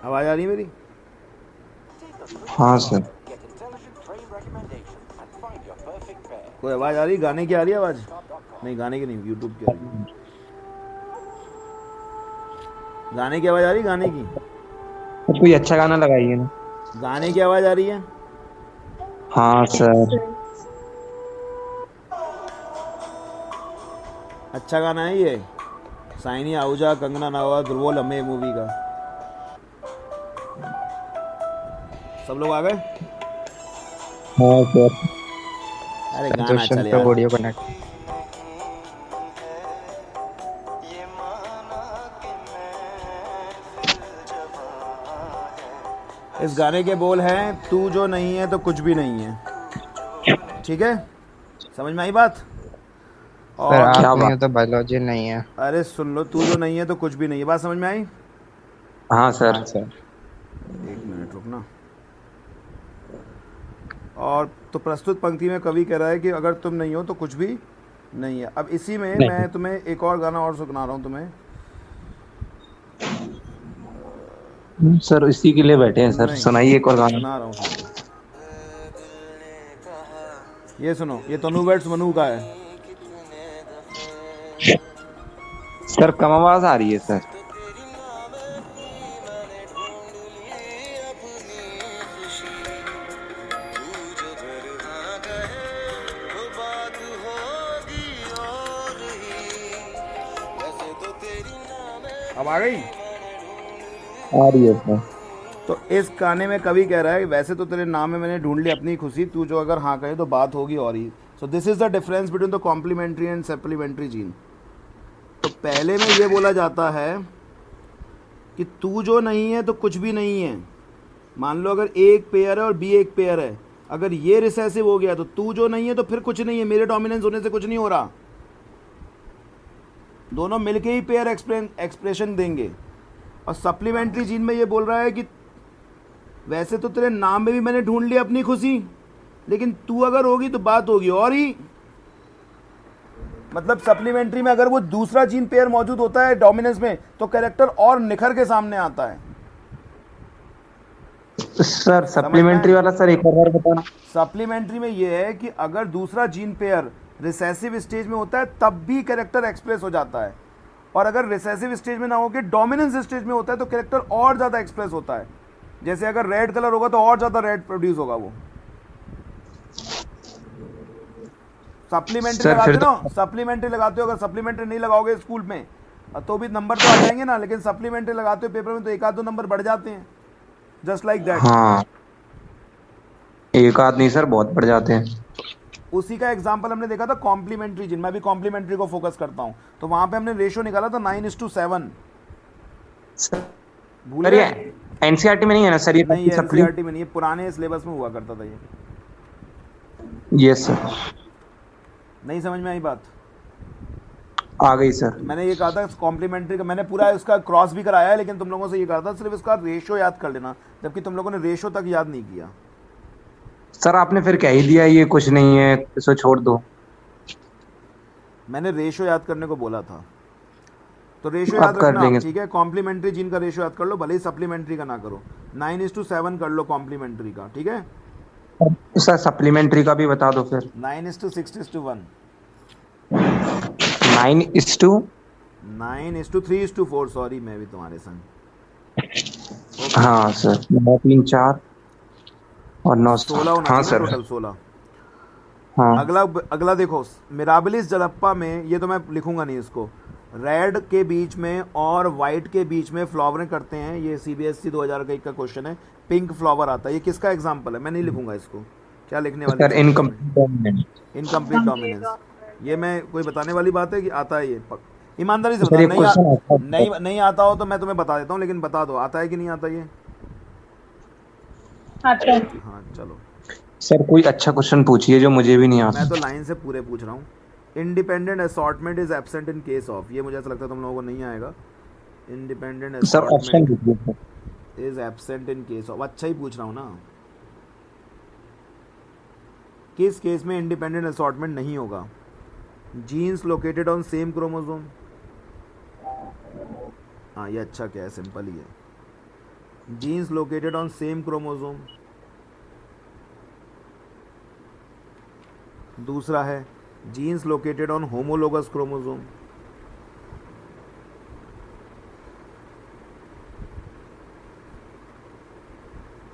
आवाज आ रही है मेरी? हाँ सर। कोई आवाज आ रही है? गाने की आ रही है आवाज? नहीं, गाने की नहीं, यूट्यूब की आ रही है। गाने की आवाज आ रही है? गाने की, कोई अच्छा गाना लगाइए ना। गाने की आवाज आ रही है? हाँ सर। अच्छा गाना है ये, साइनी आहूजा, कंगना रनावत, वो लम्हे मूवी का। सब लोग आ गए? हाँ सर। अरे गाना चल यार। Audio connect. इस गाने के बोल हैं तू जो नहीं है तो कुछ भी नहीं है। ठीक है, समझ में आई बात? सर और आप क्या नहीं बात? हो तो बायोलॉजी नहीं है। अरे सुन लो, तू जो नहीं है तो कुछ भी नहीं है, बात समझ में आई? हाँ सर। हाँ सर। एक मिनट रुकना। और तो प्रस्तुत पंक्ति में कवि कह रहा है कि अगर तुम नहीं हो तो कुछ भी नहीं है। अब इसी में नहीं। मैं तुम्हें एक और गाना और सुना रहा हूँ तुम्हें। सर इसी के लिए बैठे हैं सर, नहीं, सुनाइए एक और गाना। सुना रहा हूँ, सुनो। ये सुनो, ये तनु बैट्स मनु का है। सर कम आवाज आ रही है सर। अब आ गई? आ रही है सर। तो इस गाने में कवि कह रहा है वैसे तो तेरे नाम में मैंने ढूंढ ली अपनी खुशी, तू जो अगर हाँ कहे तो बात होगी और ही। So this is the difference between the complementary and supplementary gene. तो पहले में ये बोला जाता है कि तू जो नहीं है तो कुछ भी नहीं है। मान लो अगर ए एक पेयर है और बी एक पेयर है, अगर ये रिसेसिव हो गया तो तू जो नहीं है तो फिर कुछ नहीं है, मेरे डोमिनेंस होने से कुछ नहीं हो रहा। दोनों मिलके ही पेयर एक्सप्रेशन देंगे। और सप्लीमेंट्री जीन में ये बोल रहा है कि वैसे तो तेरे नाम में भी मैंने ढूंढ लिया अपनी खुशी, लेकिन तू अगर होगी तो बात होगी और ही। मतलब सप्लीमेंट्री में अगर वो दूसरा जीन पेयर मौजूद होता है डोमिनेंस में तो कैरेक्टर और निखर के सामने आता है। सर सप्लीमेंट्री वाला सर एक और बार बताना। सप्लीमेंट्री में ये है कि अगर दूसरा जीन पेयर रिसेसिव स्टेज में होता है तब भी कैरेक्टर एक्सप्रेस हो जाता है, और अगर रिसेसिव स्टेज में ना होकर डोमिनेंस स्टेज में होता है तो कैरेक्टर और ज़्यादा एक्सप्रेस होता है। जैसे अगर रेड कलर होगा तो और ज़्यादा रेड प्रोड्यूस होगा वो। सप्लीमेंट्री सर, लगाते फिर हो ना, सप्लीमेंट्री लगाते हो, अगर सप्लीमेंट्री नहीं लगाओगे स्कूल में तो भी नंबर तो आ जाएंगे ना, लेकिन सप्लीमेंट्री लगाते हो पेपर में तो एक आध दो नंबर बढ़ जाते हैं, जस्ट लाइक दैट। हाँ, एक आध नहीं सर, बहुत बढ़ जाते हैं। उसी का एग्जाम्पल हमने देखा था कॉम्प्लीमेंट्री जिन, मैं भी कॉम्प्लीमेंट्री को फोकस करता हूँ, तो वहां पे हमने रेशो निकाला था 9:7। भूल सर ये गए? एनसीईआरटी में नहीं है ना सर? ये नहीं, ये सप्ली। एनसीईआरटी में नहीं है, पुराने सिलेबस में हुआ करता था ये। यस सर, नहीं समझ में आई बात? आ गई सर। मैंने ये कहा था कॉम्प्लीमेंट्री का, मैंने पूरा इसका क्रॉस भी कराया है, लेकिन तुम लोगों से ये कहा था सिर्फ इसका रेशो याद कर लेना, जबकि तुम लोगों ने रेशो तक याद नहीं किया। सर आपने फिर कह ही दिया ये कुछ नहीं है, इसको छोड़ दो। मैंने रेशो याद करने को बोला था, तो रेशो अब याद कर रखना, लेंगे। ठीक है? कॉम्प्लीमेंट्री जीन का रेशो याद कर लो, भले ही सप्लीमेंट्री का ना करो। 9:7 कर लो कॉम्प्लीमेंट्री का, ठीक है? सर सप्लीमेंट्री का भी बता दो फिर। 9:6:1, 9:2। 9:3:4, सॉरी मैं भी तुम्हारे संग। हाँ सर, 9 3 4 और 9 16 होना हाँ चाहिए सर। टोटल, 16। हाँ अगला देखो, मिराबिलिस जलप्पा में, ये तो मैं लिखूंगा नहीं इसको, रेड के बीच में और वाइट के बीच में फ्लावरिंग करते हैं, ये सीबीएसई 2001 का क्वेश्चन है, पिंक फ्लावर आता है, ये किसका एग्जांपल है? मैं नहीं लिखूंगा इसको, क्या लिखने वाले? Sir incomplete. Incomplete dominance. ये मैं कोई बताने वाली बात है कि आता है ये? ईमानदारी से सर, बता। एक क्वेश्चन आता है। नहीं आता हो तो मैं तुम्हें बता देता हूँ, लेकिन बता दो आता है कि नहीं आता ये। आता है। हाँ चलो, सर कोई अच्छा क्वेश्चन पूछिए जो मुझे भी नहीं आता। मैं तो लाइन से पूरे पूछ रहा हूँ। Independent assortment is absent in case of, ये मुझे ऐसा लगता है तुम लोगों को नहीं आएगा। इंडिपेंडेंट सर ऑप्शन असॉर्टमेंट दीजिए sir. Is absent in case of, अच्छा ही पूछ रहा हूँ ना। किस केस में इंडिपेंडेंट असॉर्टमेंट नहीं होगा? Genes located on same chromosome. हाँ ये अच्छा क्या है, सिंपल ही है। Genes located on same chromosome. दूसरा है genes located on homologous chromosome.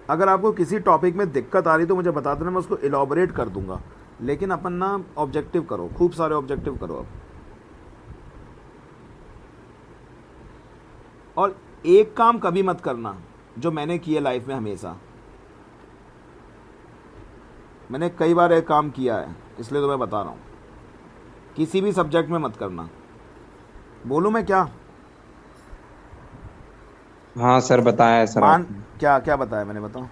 अगर आपको किसी टॉपिक में दिक्कत आ रही तो मुझे बता देना, मैं उसको इलॉबरेट कर दूंगा, लेकिन अपन ना ऑब्जेक्टिव करो, खूब सारे ऑब्जेक्टिव करो अब। और एक काम कभी मत करना जो मैंने किया लाइफ में हमेशा, मैंने कई बार एक काम किया है इसलिए तो मैं बता रहा हूँ, किसी भी सब्जेक्ट में मत करना। बोलूँ मैं क्या? हाँ सर, बताया है सर मान आपने। क्या क्या बताया मैंने, बताओ।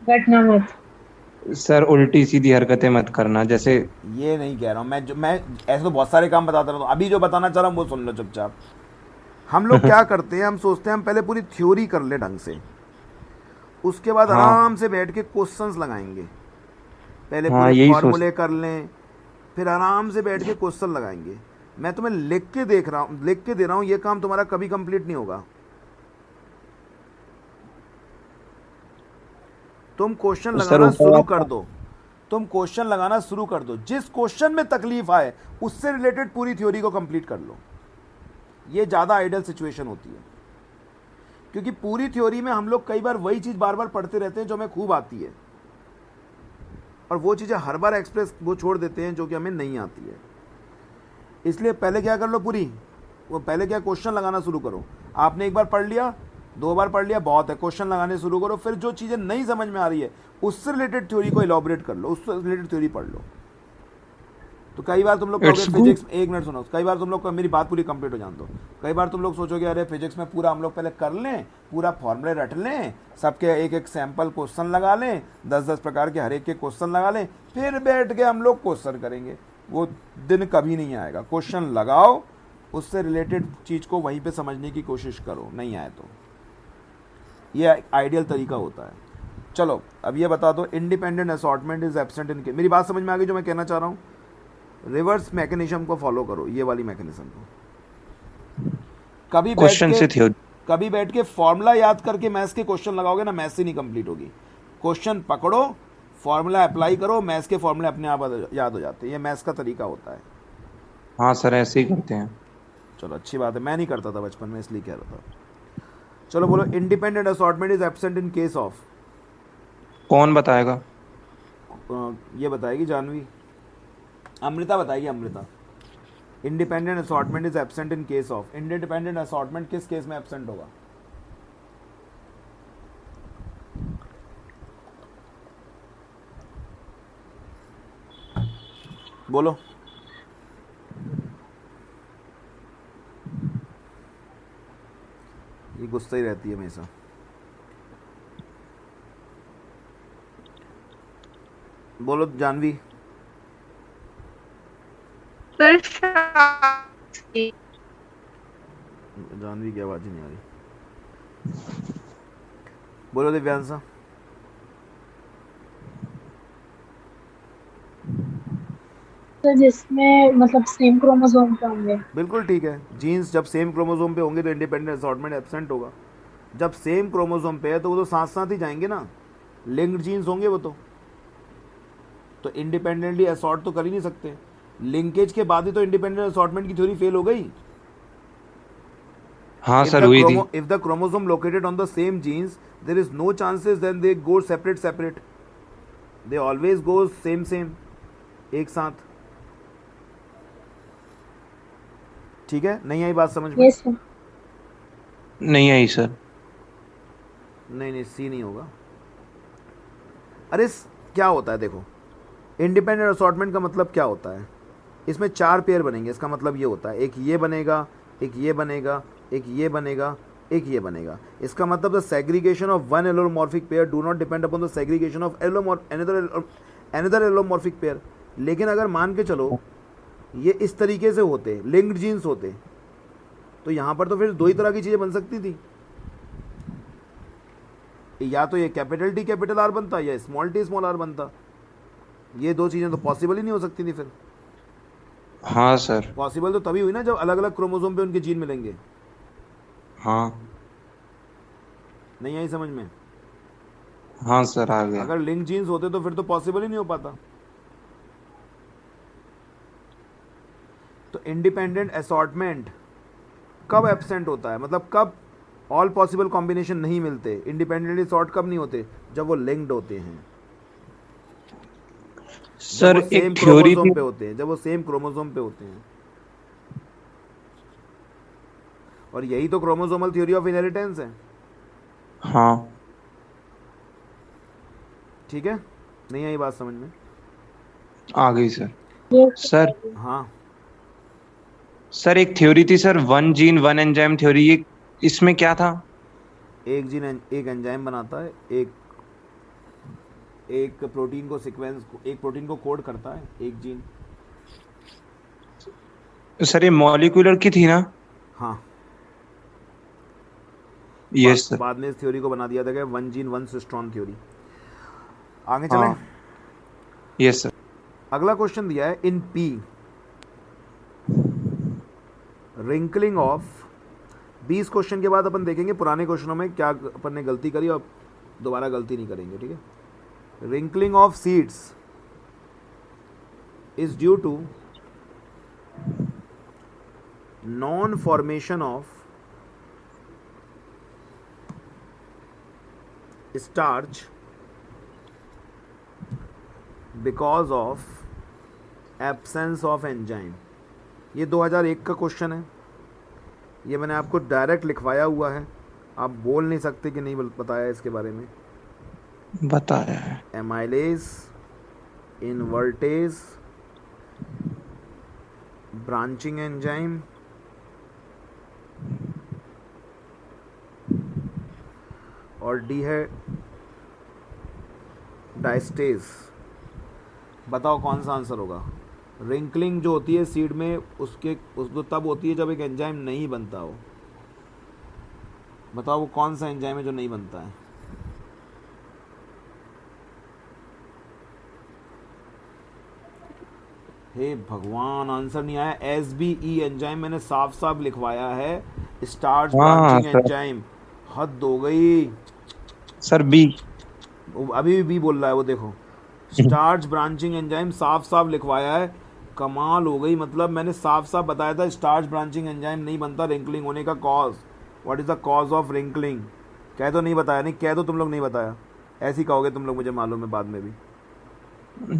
घटना मत। सर उल्टी सीधी हरकतें मत करना, जैसे ये नहीं कह रहा हूँ मैं ऐसे तो बहुत सारे काम बताता रहता हूँ, अभी जो बताना चाह रहा हूँ वो सुन लो चुपचाप। हम लोग क्या करते हैं, हम सोचते हैं हम पहले पूरी थ्योरी कर ले ढंग से, उसके बाद हाँ आराम से बैठ के क्वेश्चंस लगाएंगे। पहले हाँ पूरे यही सोच। फॉर्मूले कर लें, फिर आराम से बैठ के क्वेश्चन लगाएंगे। मैं तुम्हें लिख के देख रहा हूँ, लिख के दे रहा हूँ, ये काम तुम्हारा कभी कंप्लीट नहीं होगा। तुम क्वेश्चन तो सर लगाना ऊपर शुरू कर वाला। दो, तुम क्वेश्चन लगाना शुरू कर दो, जिस क्वेश्चन में तकलीफ आए उससे रिलेटेड पूरी थ्योरी को कंप्लीट कर लो। ये ज़्यादा आइडियल सिचुएशन होती है, क्योंकि पूरी थ्योरी में हम लोग कई बार वही चीज़ बार बार पढ़ते रहते हैं जो हमें खूब आती है, और वो चीज़ें हर बार एक्सप्रेस वो छोड़ देते हैं जो कि हमें नहीं आती है। इसलिए पहले क्या कर लो, पूरी वो पहले क्या क्वेश्चन लगाना शुरू करो। आपने एक बार पढ़ लिया, दो बार पढ़ लिया, बहुत है, क्वेश्चन लगाने शुरू करो। फिर जो चीज़ें नहीं समझ में आ रही है उससे रिलेटेड थ्योरी को इलॉबरेट कर लो, उससे रिलेटेड थ्योरी पढ़ लो। तो कई बार तुम लोग कहोगे इट्स गुड। फिजिक्स, एक मिनट सुनो, कई बार तुम लोग, मेरी बात पूरी कंप्लीट हो जान दो। कई बार तुम लोग सोचोगे अरे फिजिक्स में पूरा हम लोग पहले कर लें, पूरा फॉर्मूले रट लें, सबके एक एक सैंपल क्वेश्चन लगा लें, 10-10 प्रकार के हर एक के क्वेश्चन लगा लें, फिर बैठ के हम लोग क्वेश्चन करेंगे। वो दिन कभी नहीं आएगा। क्वेश्चन लगाओ, उससे रिलेटेड चीज़ को वहीं पे समझने की कोशिश करो, नहीं आए तो। ये आइडियल तरीका होता है। चलो अब ये बता दो, independent assortment is absent in के, मेरी बात समझ में आ गई जो मैं कहना चाह रहा हूँ? रिवर्स मैकेनिज्म को फॉलो करो, ये वाली मैकेनिज्म को। कभी बैठ क्वेश्चन के से थ्योरी। कभी बैठ के फॉर्मूला याद करके मैथ्स के क्वेश्चन लगाओगे ना, मैथ्स ही नहीं कंप्लीट होगी। क्वेश्चन पकड़ो, फॉर्मूला अप्लाई करो, मैथ्स के फॉर्मूले अपने आप याद हो जाते हैं। ये मैथ्स का तरीका होता है। हाँ सर, ऐसे ही करते हैं। चलो अच्छी बात है, मैं नहीं करता था बचपन में, इसलिए कह रहा था। चलो बोलो, independent assortment is absent in case of. कौन बताएगा? ये बताएगी जानवी, अमृता बताएगी, Amrita. Independent assortment is absent in case of, independent assortment किस केस में एब्सेंट होगा? बोलो। ये गुस्सा ही रहती है हमेशा। बोलो जानवी। सर जानवी की आवाज ही नहीं आ रही। बोलो दिव्यांशा। जिसमें मतलब सेम क्रोमोसोम पे होंगे। बिल्कुल ठीक है, जीन्स जब सेम क्रोमोसोम पे होंगे तो इंडिपेंडेंट असॉर्टमेंट एब्सेंट होगा। जब सेम क्रोमोसोम पे है तो वो तो साथ साथ ही जाएंगे ना, लिंक्ड जीन्स होंगे वो तो इंडिपेंडेंटली असॉर्ट तो कर ही नहीं सकते। लिंकेज के बाद ही तो इंडिपेंडेंट असॉर्टमेंट की थ्योरी फेल हो गई। हाँ सर, हुई थी। if the chromosome located on the same genes, there is no chances then they go separate, they always go same एक साथ। ठीक है, नहीं आई बात समझ में? Yes sir. नहीं आई सर। नहीं सी नहीं होगा। अरे क्या होता है देखो, इंडिपेंडेंट असॉर्टमेंट का मतलब क्या होता है, इसमें 4 पेयर बनेंगे। इसका मतलब ये होता है, एक ये बनेगा, एक ये बनेगा, एक ये बनेगा, एक ये बनेगा। इसका मतलब the segregation of one allelomorphic pair do not depend upon the segregation of another allelomorphic pair. लेकिन अगर मान के चलो ये इस तरीके से होते, लिंक्ड जीन्स होते, तो यहाँ पर तो फिर 2 ही तरह की चीज़ें बन सकती थी। या तो ये कैपिटल टी कैपिटल आर बनता, या स्मॉल टी स्मॉल आर बनता। ये 2 चीज़ें तो पॉसिबल ही नहीं हो सकती थी फिर। हाँ सर। पॉसिबल तो तभी हुई ना जब अलग अलग क्रोमोसोम पे उनके जीन मिलेंगे। हाँ नहीं आई समझ में? हाँ सर, आ गया। अगर लिंक जीन्स होते तो फिर तो पॉसिबल ही नहीं हो पाता। तो इंडिपेंडेंट असॉर्टमेंट कब एब्सेंट होता है, मतलब कब ऑल पॉसिबल कॉम्बिनेशन नहीं मिलते, इंडिपेंडेंटली सॉर्ट कब नहीं होते? जब वो लिंक्ड होते हैं, सर जब वो सेम एक थ्योरी क्रोमोसोम थी। पे होते हैं, जब वो सेम क्रोमोसोम पे होते हैं। और यही तो क्रोमोसोमल थ्योरी ऑफ इनहेरिटेंस है। हाँ ठीक है, नहीं आई बात समझ में? आ गई सर। सर हाँ सर एक थ्योरी थी sir, one gene one enzyme theory. ये इसमें क्या था? एक जीन एक एंजाइम बनाता है, एक एक प्रोटीन को सीक्वेंस, एक प्रोटीन को कोड करता है एक जीन। सर ये मॉलिक्यूलर की थी ना? हाँ, यस सर। बाद में इस थ्योरी को बना दिया था, one gene one cistron theory. आगे चलें। हाँ यस सर। अगला क्वेश्चन दिया है, in P wrinkling of. 20 question के बाद अपन देखेंगे पुराने क्वेश्चनों में क्या अपन ने गलती करी और दोबारा गलती नहीं करेंगे, ठीक है। Wrinkling of seeds is due to non formation of starch because of absence of enzyme. ये 2001 का क्वेश्चन है, ये मैंने आपको डायरेक्ट लिखवाया हुआ है, आप बोल नहीं सकते कि नहीं बताया इसके बारे में। बताया है। एमाइलेज, इनवर्टेज, ब्रांचिंग एंजाइम और डी है डाइस्टेज। बताओ कौन सा आंसर होगा। रिंकलिंग जो होती है सीड में उसको तब होती है जब एक एंजाइम नहीं बनता हो। बताओ वो कौन सा एंजाइम है जो नहीं बनता है। हे भगवान, आंसर नहीं आया। SBE एंजाइम मैंने साफ साफ लिखवाया है, स्टार्च हाँ ब्रांचिंग सर। एंजाइम। हद हो गई, सर बी। अभी भी बी बोल रहा है वो, देखो स्टार्च ब्रांचिंग एंजाइम साफ साफ लिखवाया है। कमाल हो गई, मतलब मैंने साफ साफ बताया था स्टार्च ब्रांचिंग एंजाइम नहीं बनता रिंकलिंग होने का cause. What is the cause of wrinkling? कह दो नहीं बताया, नहीं कह दो तुम लोग नहीं बताया, ऐसे ही कहोगे तुम लोग, मुझे मालूम है बाद में भी।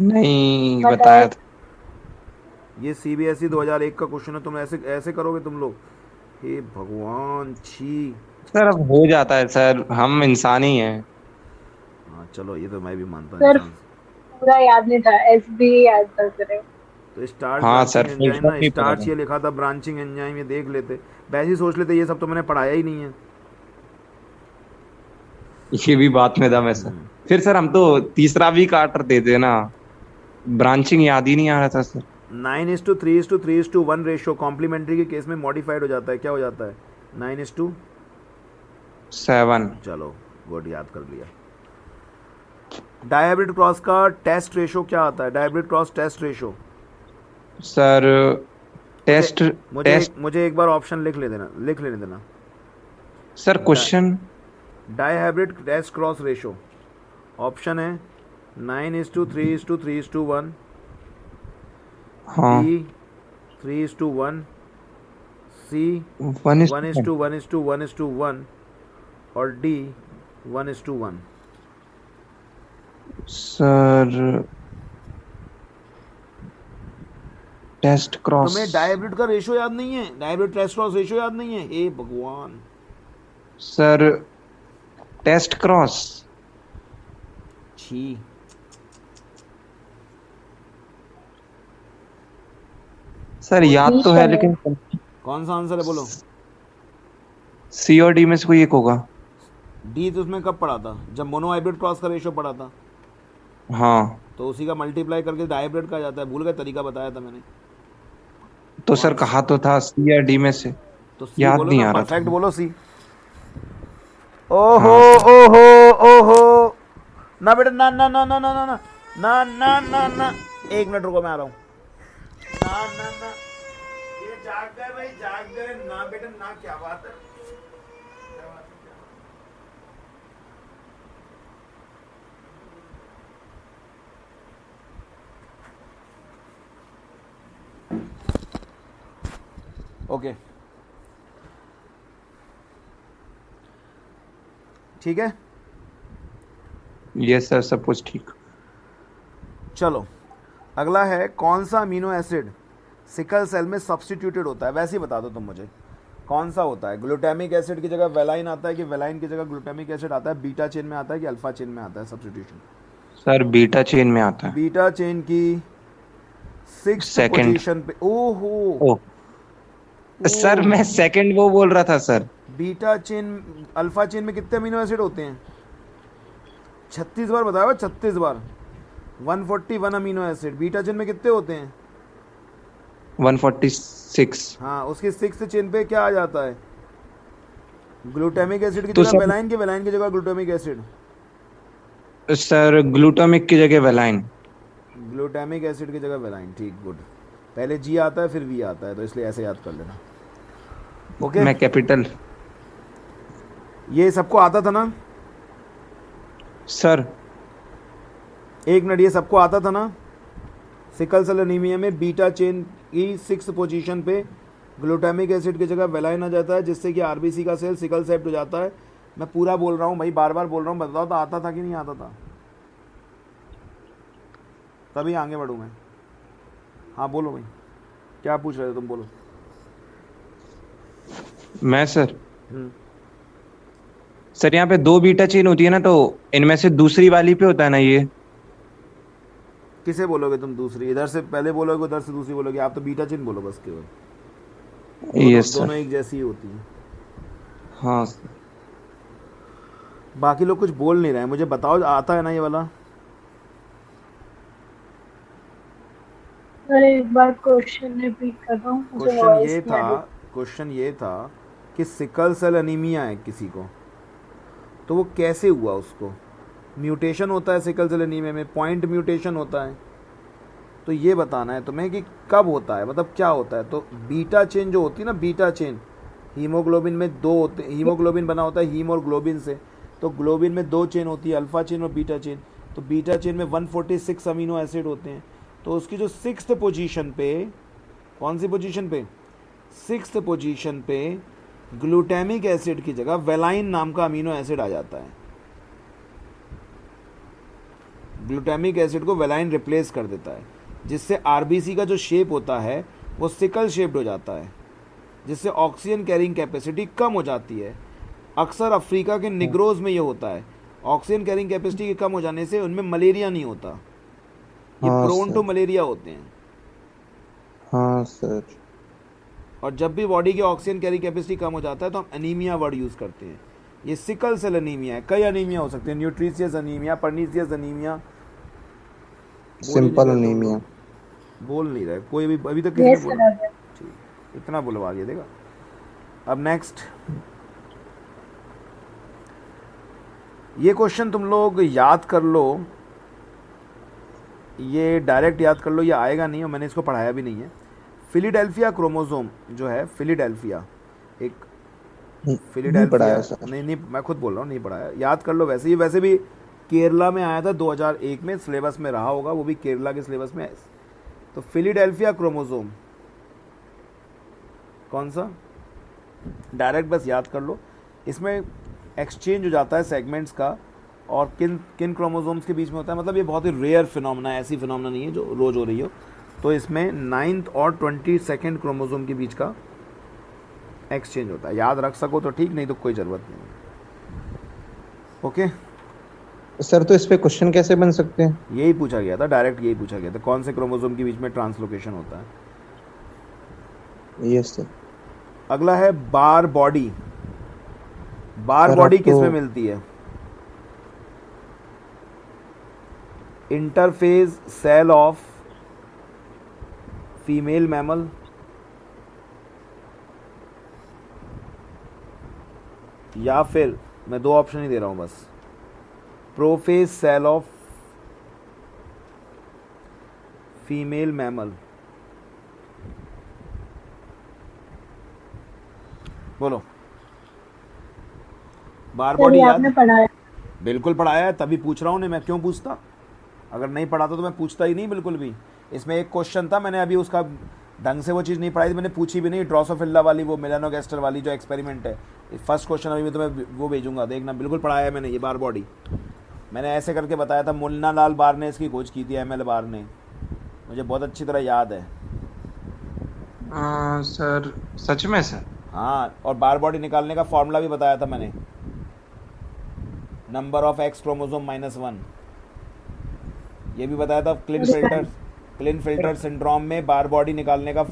नहीं बताया था। ये CBSE 2001 का क्वेश्चन है, तुम ऐसे ऐसे करोगे तुम लोग? हे भगवान, छी। सर अब हो जाता है सर, हम इंसान ही हैं। हाँ चलो, ये तो मैं भी मानता हूँ सर इंसान। पूरा याद नहीं था, SB याद कर करे। तो स्टार्च हाँ branching sir, full enzyme stop ना, नहीं पता स्टार्च था। ये लिखा था, ब्रांचिंग एंजाइम ये देख लेते, वैसे ही सोच लेते ये सब तो मैंने पढ़ाया ही नहीं है। ये भी बात में दम है सर। फिर सर हम तो तीसरा भी काट देते ना, ब्रांचिंग याद ही नहीं आ रहा था सर। 9:3:3:1 रेशियो कॉम्प्लीमेंट्री के केस में मॉडिफाइड हो जाता है, क्या हो जाता है? 9:7। 7। चलो गुड, याद कर लिया। डायहाइब्रिड क्रॉस का टेस्ट रेशो क्या आता है? Dihybrid cross test ratio sir test मुझे एक बार ऑप्शन लिख लेने देना। Sir question. Dihybrid test cross ratio option है 9:3:3:1, हाँ B 3:1, C 1:1 1:1:1 और D 1:1। Sir test cross. तुम्हें डायहाइब्रिड का रेशो याद नहीं है? डायहाइब्रिड टेस्ट क्रॉस रेशो याद नहीं है? हे भगवान। Sir test cross. छी। सर याद तो है लेकिन कौन सा आंसर है बोलो? सी और डी में से कोई एक होगा। डी तो उसमें कब पढ़ा था? जब मोनोहाइब्रिड क्रॉस का रेशो पढ़ा था, हाँ तो उसी का मल्टीप्लाई करके डायहाइब्रिड का जाता है। भूल गए? तरीका बताया था मैंने। तो सर कहा तो था सी या डी में से, तो सी याद बोलो नहीं ना, आ रहा परफेक्ट था। बोलो सी। ओहो हाँ ओहो ओहो, ना बेटा, ना ना ना ना ना ना ना ना ना ना ना, 1 मिनट रुको, मैं आ रहा हूँ। ना ना ना, ये जाग गए भाई, जाग गए ना बेटा, ना। क्या बात है? ओके ठीक है। यस सर, सब कुछ ठीक। चलो अगला है, कौन सा अमीनो एसिड सिकल सेल में सब्स्टिट्यूटेड होता है? वैसे ही बता दो तुम मुझे, कौन सा होता है? ग्लूटामिक एसिड की जगह वेलाइन आता है कि वेलाइन की जगह ग्लूटामिक एसिड आता है? बीटा चेन में आता है कि अल्फा चेन में आता है सब्स्टिट्यूशन? सर बीटा चेन में आता है। बीटा चेन की 6th Second। पोजीशन पे। ओहो, ओ सर मैं सेकंड वो बोल रहा था sir. Beta chain, alpha chain में कितने अमीनो एसिड होते हैं? 36 बार बताया, 36 बार, 141 अमीनो एसिड। बीटा चेन में कितने होते हैं? 146। हाँ, उसकी 6th चेन पे क्या आ जाता है? ग्लूटामिक एसिड की तो जगह सर वेलाइन, की वेलाइन की जगह ग्लूटामिक एसिड। सर ग्लूटामिक की जगह वेलाइन। ग्लूटामिक एसिड की जगह वेलाइन, ठीक, गुड। पहले जी आता है फिर वी आता है, तो इसलिए ऐसे याद कर लेना। ओके, मैं कैपिटल। ये सबको आता था ना? सर एक मिनट, ये सबको आता था ना? सिकल सेल एनीमिया में बीटा चेन की 6th पोजीशन पे ग्लूटामिक एसिड की जगह वेलाइन आ जाता है, जिससे कि आरबीसी का सेल सिकल सेप्ट हो जाता है। मैं पूरा बोल रहा हूँ भाई, बार बार बोल रहा हूँ, बताओ तो आता था कि नहीं आता था? तभी आगे बढ़ूँ मैं। हाँ बोलो भाई, क्या पूछ रहे थे तुम, बोलो। मैं सर हम्म, सर यहाँ पे 2 बीटा चेन होती है ना, तो इनमें से दूसरी वाली पे होता है ना ये। किसे बोलोगे तुम दूसरी? इधर से पहले बोलोगे, उधर से दूसरी बोलोगे? आप तो बीटा चेन बोलो बस केवल। दोनों यस दोनों सर। एक जैसी ही होती हैं। हाँ सर। बाकी लोग कुछ बोल नहीं रहे हैं, मुझे बताओ आता है ना ये वाला? अरे एक बार क्वेश्चन रिपीट कर रहा हूँ, मुझे क्वेश्चन वॉइस ये नहीं आ था, रही। क्वेश्चन ये था कि सिकल सेल अनीमिया है किसी को, तो वो कैसे हुआ? उसको म्यूटेशन होता है सिकल सेल एनीमिया में, पॉइंट म्यूटेशन होता है। तो ये बताना है तुम्हें कि कब होता है, मतलब क्या होता है। तो बीटा चेन जो होती है ना, बीटा चेन, हीमोग्लोबिन में 2 होते, हीमोग्लोबिन बना होता है हीम और ग्लोबिन से। तो ग्लोबिन में 2 चेन होती है, अल्फा चेन और बीटा चेन। तो बीटा चेन में 146 अमीनो एसिड होते हैं। तो उसकी जो 6th पोजीशन पे, कौन सी पोजीशन पे? 6th पोजीशन पे ग्लूटामिक एसिड की जगह वेलाइन नाम का अमीनो एसिड आ जाता है। ग्लूटामिक एसिड को वेलाइन रिप्लेस कर देता है, जिससे आरबीसी का जो शेप होता है वो सिकल शेप्ड हो जाता है, जिससे ऑक्सीजन कैरिंग कैपेसिटी कम हो जाती है। अक्सर अफ्रीका के निग्रोज में ये होता है। ऑक्सीजन कैरिंग कैपेसिटी के कम हो जाने से उनमें मलेरिया नहीं होता, ये हाँ प्रोन टू सर। मलेरिया होते हैं। हाँ सर। और जब भी बॉडी की ऑक्सीजन कैरिंग कैपेसिटी कम हो जाता है तो हम एनीमिया वर्ड यूज़ करते हैं। ये सिकल सेल एनीमिया है, कई एनीमिया हो सकते हैं, न्यूट्रिशियस एनीमिया, पर्नीशियस एनीमिया। बोल ही नहीं सिंपल रहे तुम अनीमिया। लोग, बोल नहीं रहे कोई भी, अभी तक किसी ने यस बोला? सर। ठीक, इतना बुलवा दिया देगा। अब नेक्स्ट, ये क्वेश्चन तुम लोग याद कर लो, ये डायरेक्ट याद कर लो, ये आएगा नहीं और मैंने इसको पढ़ाया भी नहीं है। फिलाडेल्फिया क्रोमोसोम जो है, फिलाडेल्फिया, एक नहीं फिलाडेल्फिया, पढ़ाया सर। नहीं नहीं, मैं खुद बोल रहा हूँ, नहीं पढ़ाया, याद कर लो। वैसे ये वैसे भी केरला में आया था 2001 में, सिलेबस में रहा होगा, वो भी केरला के सिलेबस में। तो फिलाडेल्फिया क्रोमोसोम कौन सा, डायरेक्ट बस याद कर लो। इसमें एक्सचेंज हो जाता है सेगमेंट्स का, और किन किन क्रोमोसोम्स के बीच में होता है, मतलब ये बहुत ही रेयर फिनोमेना है, ऐसी फिनोमेना नहीं है जो रोज़ हो रही हो। तो इसमें 9th और 22nd क्रोमोसोम के बीच का एक्सचेंज होता है। याद रख सको तो ठीक, नहीं तो कोई ज़रूरत नहीं है। ओके, सर तो इस पे क्वेश्चन कैसे बन सकते हैं? यही पूछा गया था, डायरेक्ट यही पूछा गया था, कौन से क्रोमोसोम के बीच में ट्रांसलोकेशन होता है। Yes sir. अगला है Barr body. Barr sir body आप किस तो में मिलती है? Interphase cell of female mammal, या फिर मैं 2 ऑप्शन ही दे रहा हूं बस, prophase cell of female mammal. बोलो, बार सर बॉडी ये याद? आपने पढ़ाया? बिल्कुल पढ़ाया है, तभी पूछ रहा हूँ, नहीं मैं क्यों पूछता? अगर नहीं पढ़ाता तो मैं पूछता ही नहीं बिल्कुल भी। इसमें एक क्वेश्चन था, मैंने अभी उसका ढंग से वो चीज़ नहीं पढ़ाई थी, मैंने पूछी भी नहीं। ड्रोसोफिला वाली, वो मेलानोगैस्टर वाली जो एक्सपेरिमेंट है, फर्स्ट क्वेश्चन अभी मैं तुम्हें वो भेजूंगा, देखना। बिल्कुल पढ़ाया है मैंने ये बार बॉडी, मैंने ऐसे करके बताया था। मुन्ना लाल बार ने इसकी खोज की थी, ML बार ने, मुझे बहुत अच्छी तरह याद है। सर सच में सर? हाँ, और बार बॉडी निकालने का फॉर्मूला भी बताया था मैंने, नंबर ऑफ एक्स क्रोमोसोम -1। ये भी बताया था। क्लिनफिल्टर सिंड्रोम में बार बॉडी निकालने का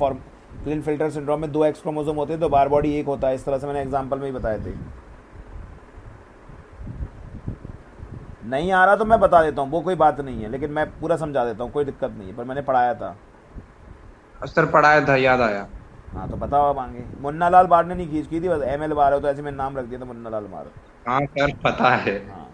क्लिनफिल्टर सिंड्रोम में 2 एक्स क्रोमोसोम होते हैं तो बार बॉडी एक होता है, इस तरह से मैंने एग्जांपल में ही बताए थे। नहीं आ रहा तो मैं बता देता हूँ, वो कोई बात नहीं है, लेकिन मैं पूरा समझा देता हूँ, कोई दिक्कत नहीं है, पर मैंने पढ़ाया था। सर पढ़ाया था, याद आया। हाँ तो बताओ अब आगे। मुन्ना लाल बार ने नहीं खींच की थी, बस ML बार हो तो ऐसे मैंने नाम रख दिया था मुन्ना लाल बार। हाँ सर पता है। हाँ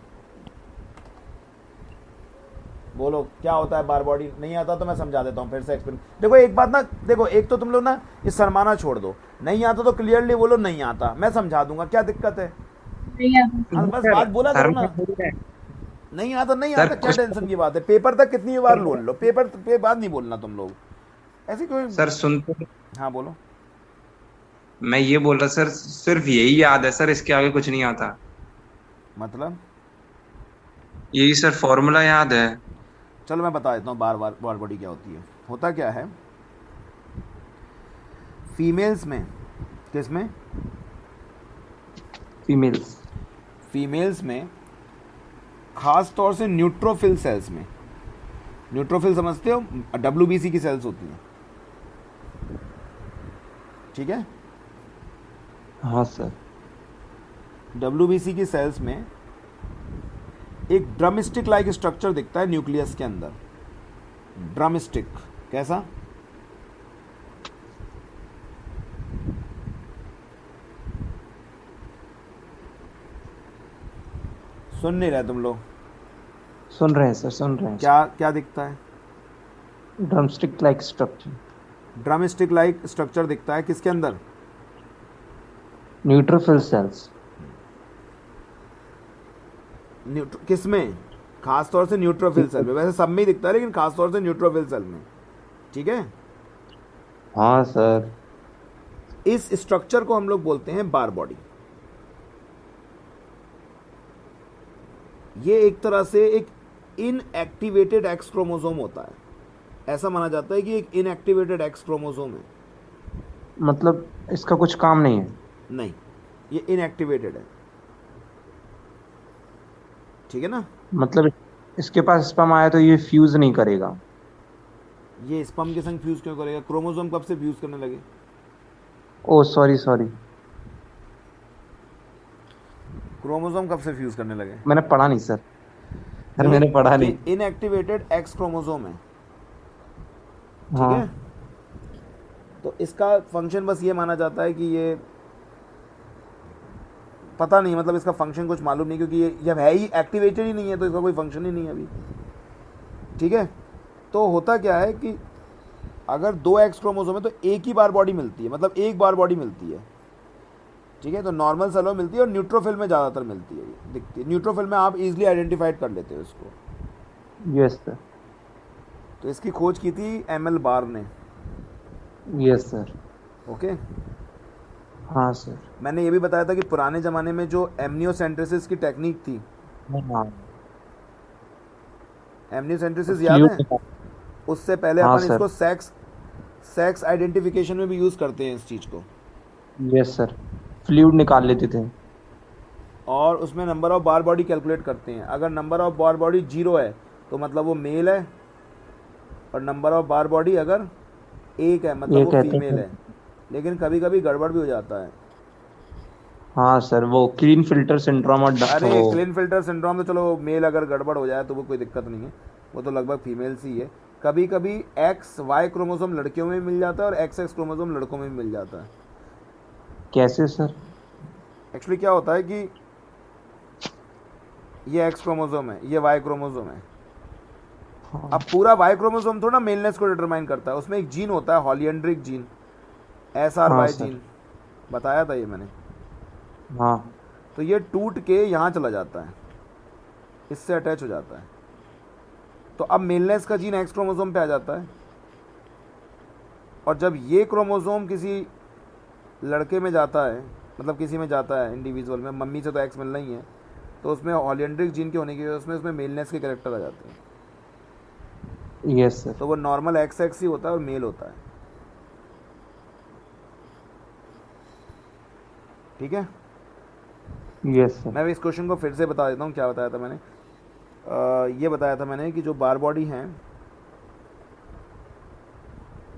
बोलो क्या होता है बार बॉडी, नहीं आता तो मैं समझा देता हूँ फिर से एक्सप्लेन। देखो एक बात ना, देखो एक तो तुम लोग ना ये शर्माना छोड़ दो, नहीं आता तो क्लियरली बोलो नहीं आता, मैं समझा दूंगा, क्या दिक्कत है। नहीं आता। हाँ, बस बात बोला करो ना, नहीं आता नहीं आता, क्या टेंशन की बात है। पेपर तक कितनी बार बोल लो, पेपर पे बात नहीं बोलना तुम लोग, ऐसी कोई। सर सुनते, हाँ बोलो। मैं ये बोल रहा सर, सिर्फ यही याद है सर, इसके आगे कुछ नहीं आता। मतलब यही सर फॉर्मूला याद है। चलो मैं बता देता हूँ बार बार बॉडी क्या होती है। होता क्या है, फीमेल्स में, किस में, फीमेल्स, फीमेल्स में खास तौर से न्यूट्रोफिल सेल्स में, न्यूट्रोफिल समझते हो, WBC की सेल्स होती हैं, ठीक है। हाँ सर। WBC की सेल्स में एक ड्रमस्टिक लाइक स्ट्रक्चर दिखता है न्यूक्लियस के अंदर। ड्रमस्टिक कैसा, सुन नहीं रहे तुम लोग, सुन रहे हैं सर, सुन रहे हैं। क्या क्या दिखता है, drumstick like structure, drumstick like structure दिखता है किसके अंदर, न्यूट्रोफिल सेल्स। किस में, खास तौर से न्यूट्रोफिल सेल में, वैसे सब में ही दिखता है लेकिन खास तौर से न्यूट्रोफिल सेल में, ठीक है। हाँ सर। इस स्ट्रक्चर को हम लोग बोलते हैं बार बॉडी। ये एक तरह से एक इनएक्टिवेटेड एक्स क्रोमोसोम होता है, ऐसा माना जाता है कि एक इनएक्टिवेटेड एक्स क्रोमोसोम है। मतलब इसका कुछ काम नहीं है। नहीं, ये इनएक्टिवेटेड है, ठीक है ना। मतलब इसके पास स्पर्म आया तो ये फ्यूज नहीं करेगा। ये स्पर्म के संग फ्यूज क्यों करेगा, क्रोमोसोम कब से फ्यूज करने लगे, ओ सॉरी सॉरी, क्रोमोसोम कब से फ्यूज करने लगे। मैंने पढ़ा नहीं सर, सर मैंने पढ़ा नहीं। इनएक्टिवेटेड एक्स क्रोमोसोम है, ठीक हाँ। है। तो इसका फंक्शन बस ये माना जाता है कि ये पता नहीं, मतलब इसका फंक्शन कुछ मालूम नहीं, क्योंकि ये जब है ही एक्टिवेटेड ही नहीं है तो इसका कोई फंक्शन ही नहीं है अभी, ठीक है। तो होता क्या है कि अगर 2 एक्स क्रोमोसोम है तो एक ही बार बॉडी मिलती है, मतलब एक बार बॉडी मिलती है, ठीक है। तो नॉर्मल सेलों में मिलती है और न्यूट्रोफिल में ज़्यादातर मिलती है, दिखती है। न्यूट्रोफिल में आप इजीली आइडेंटिफाइड कर लेते हो इसको। Yes sir. तो इसकी खोज की थी ML बार ने। Yes sir. ओके। हाँ सर। मैंने ये भी बताया था कि पुराने ज़माने में जो एमनियोसेंट्रिसिस की टेक्निक थी, हाँ। एमनियोसेंट्रिसिस याद है, उससे पहले हाँ, अपन सर। इसको सेक्स आइडेंटिफिकेशन में भी यूज़ करते हैं इस चीज़ को। यस सर, फ्लूइड निकाल लेते थे। और उसमें number of bar body calculate करते हैं। अगर नंबर ऑफ बार बॉडी 0 है तो मतलब वो मेल है, और नंबर ऑफ बार बॉडी अगर 1 है मतलब ये वो कहते फीमेल हैं। है। लेकिन कभी कभी गड़बड़ भी हो जाता है। हाँ सर, वो क्लीन फिल्टर सिंड्रोम और अरे क्लीन फिल्टर सिंड्रोम तो चलो, मेल अगर गड़बड़ हो जाए तो वो कोई दिक्कत नहीं है, वो तो लगभग फीमेल ही है। कभी कभी XY क्रोमोसोम लड़कियों में भी मिल जाता है और XX क्रोमोसोम लड़कों में भी मिल जाता है। कैसे सर? एक्चुअली क्या होता है कि ये X क्रोमोसोम है, ये Y क्रोमोसोम है। अब पूरा Y क्रोमोसोम थोड़ा मेलनेस को डिटरमाइन करता है, उसमें एक जीन होता है हॉलियंड्रिक जीन, SRY हाँ, सर। जीन, बताया था ये मैंने। हाँ। तो ये टूट के यहाँ चला जाता है, इससे अटैच हो जाता है, तो अब मेलनेस का जीन X क्रोमोसोम पे आ जाता है। और जब ये क्रोमोसोम किसी लड़के में जाता है, मतलब किसी में जाता है इंडिविजुअल में, मम्मी से तो X मिलना ही है, तो उसमें हॉलियंड्रिक जीन के होने की वजह से उसमें मेलनेस के कैरेक्टर आ जाते हैं। Yes sir. तो वो नॉर्मल XX ही होता है और मेल होता है, ठीक है। Yes sir. मैं भी इस क्वेश्चन को फिर से बता देता हूँ, क्या बताया था मैंने। ये बताया था मैंने कि जो बार बॉडी हैं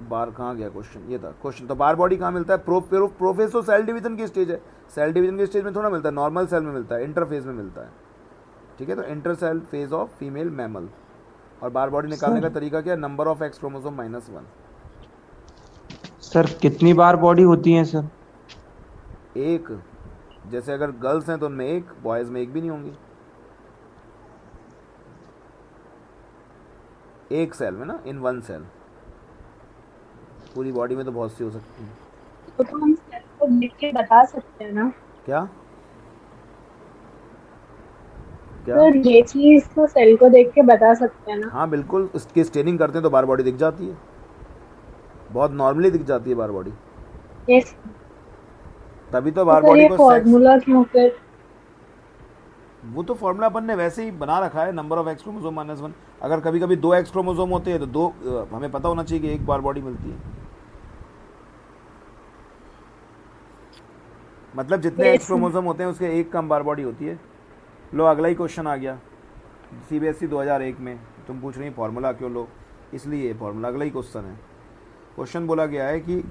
बार कहाँ गया क्वेश्चन, ये था क्वेश्चन। तो बार बॉडी कहाँ मिलता है? प्रोफेज तो सेल डिवीजन की स्टेज है, सेल डिवीजन की स्टेज में थोड़ा मिलता है, नॉर्मल सेल में मिलता है, इंटरफेज में मिलता है, ठीक है। तो inter cell phase of female mammal. और बार बॉडी निकालने का तरीका क्या है? Number of X chromosome -1। Sir कितनी बार बॉडी होती है सर? एक, जैसे अगर गर्ल्स हैं तो उनमें एक, बॉयज़ में एक भी नहीं होंगी, एक सेल में ना, इन वन सेल। पूरी बॉडी में तो बहुत सी हो सकती हैं। तो हम सेल को देख के बता सकते हैं ना क्या क्या? सर, ये चीज तो सेल को देख के बता सकते हैं ना। हाँ बिल्कुल, इसकी स्टेनिंग करते हैं तो बार बॉडी दिख जाती है, बहुत नॉर्मली दिख जाती है बार बॉडी। यस। तभी तो तो बार सर बॉडी ये को सेक्स, फॉर्मूला क्यों फिर? वो तो फॉर्मूला अपन ने वैसे ही बना रखा है, नंबर ऑफ एक्स क्रोमोसोम -1। अगर कभी कभी 2 एक्स क्रोमोसोम होते हैं तो दो, हमें पता होना चाहिए कि एक बार बॉडी मिलती है। मतलब जितने एक्स Yes. क्रोमोसोम होते हैं उसके एक कम बार बॉडी होती है। लो अगला ही क्वेश्चन आ गया, CBSE 2001 में। तुम पूछ रही फार्मूला क्यों लो, इसलिए फार्मूला। अगला ही क्वेश्चन है। क्वेश्चन बोला गया है कि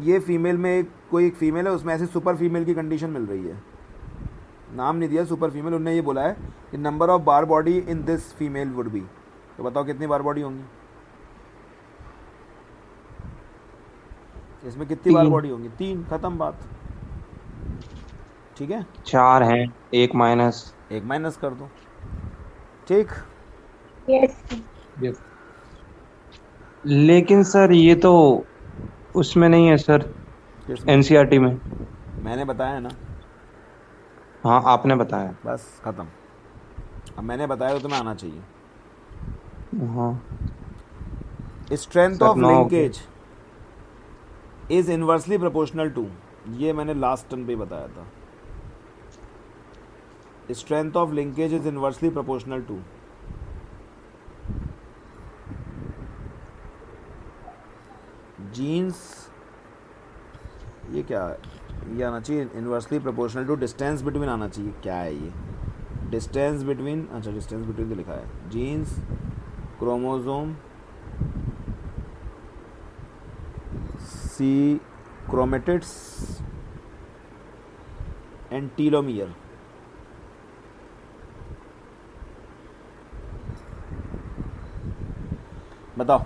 ये फीमेल में कोई एक फीमेल है, उसमें ऐसी सुपर फीमेल की कंडीशन मिल रही है, नाम नहीं दिया सुपर फीमेल, उन्होंने ये बोला है कि number of bar body in this female would be. तो बताओ कितनी बार बॉडी होंगी इसमें? कितनी बार 3। बॉडी होंगी? 3, खत्म बात, ठीक है। 4 हैं, एक माइनस। एक माइनस कर दो, ठीक। यस। लेकिन सर ये तो उसमें नहीं है सर, किसमें? एनसीईआरटी में। मैंने बताया है ना, हाँ आपने बताया। बस खत्म। अब मैंने बताया तो तुम्हें आना चाहिए। हाँ strength sir, of 9 linkage is inversely proportional to, ये मैंने लास्ट टर्न पे ही बताया था। Strength of linkage is inversely proportional to, genes, ये क्या है? ये आना चाहिए inversely proportional to distance between, आना चाहिए। क्या है ये? डिस्टेंस बिटवीन, अच्छा डिस्टेंस बिटवीन तो लिखा है। Genes, chromosome, C chromatids and telomere. बताओ।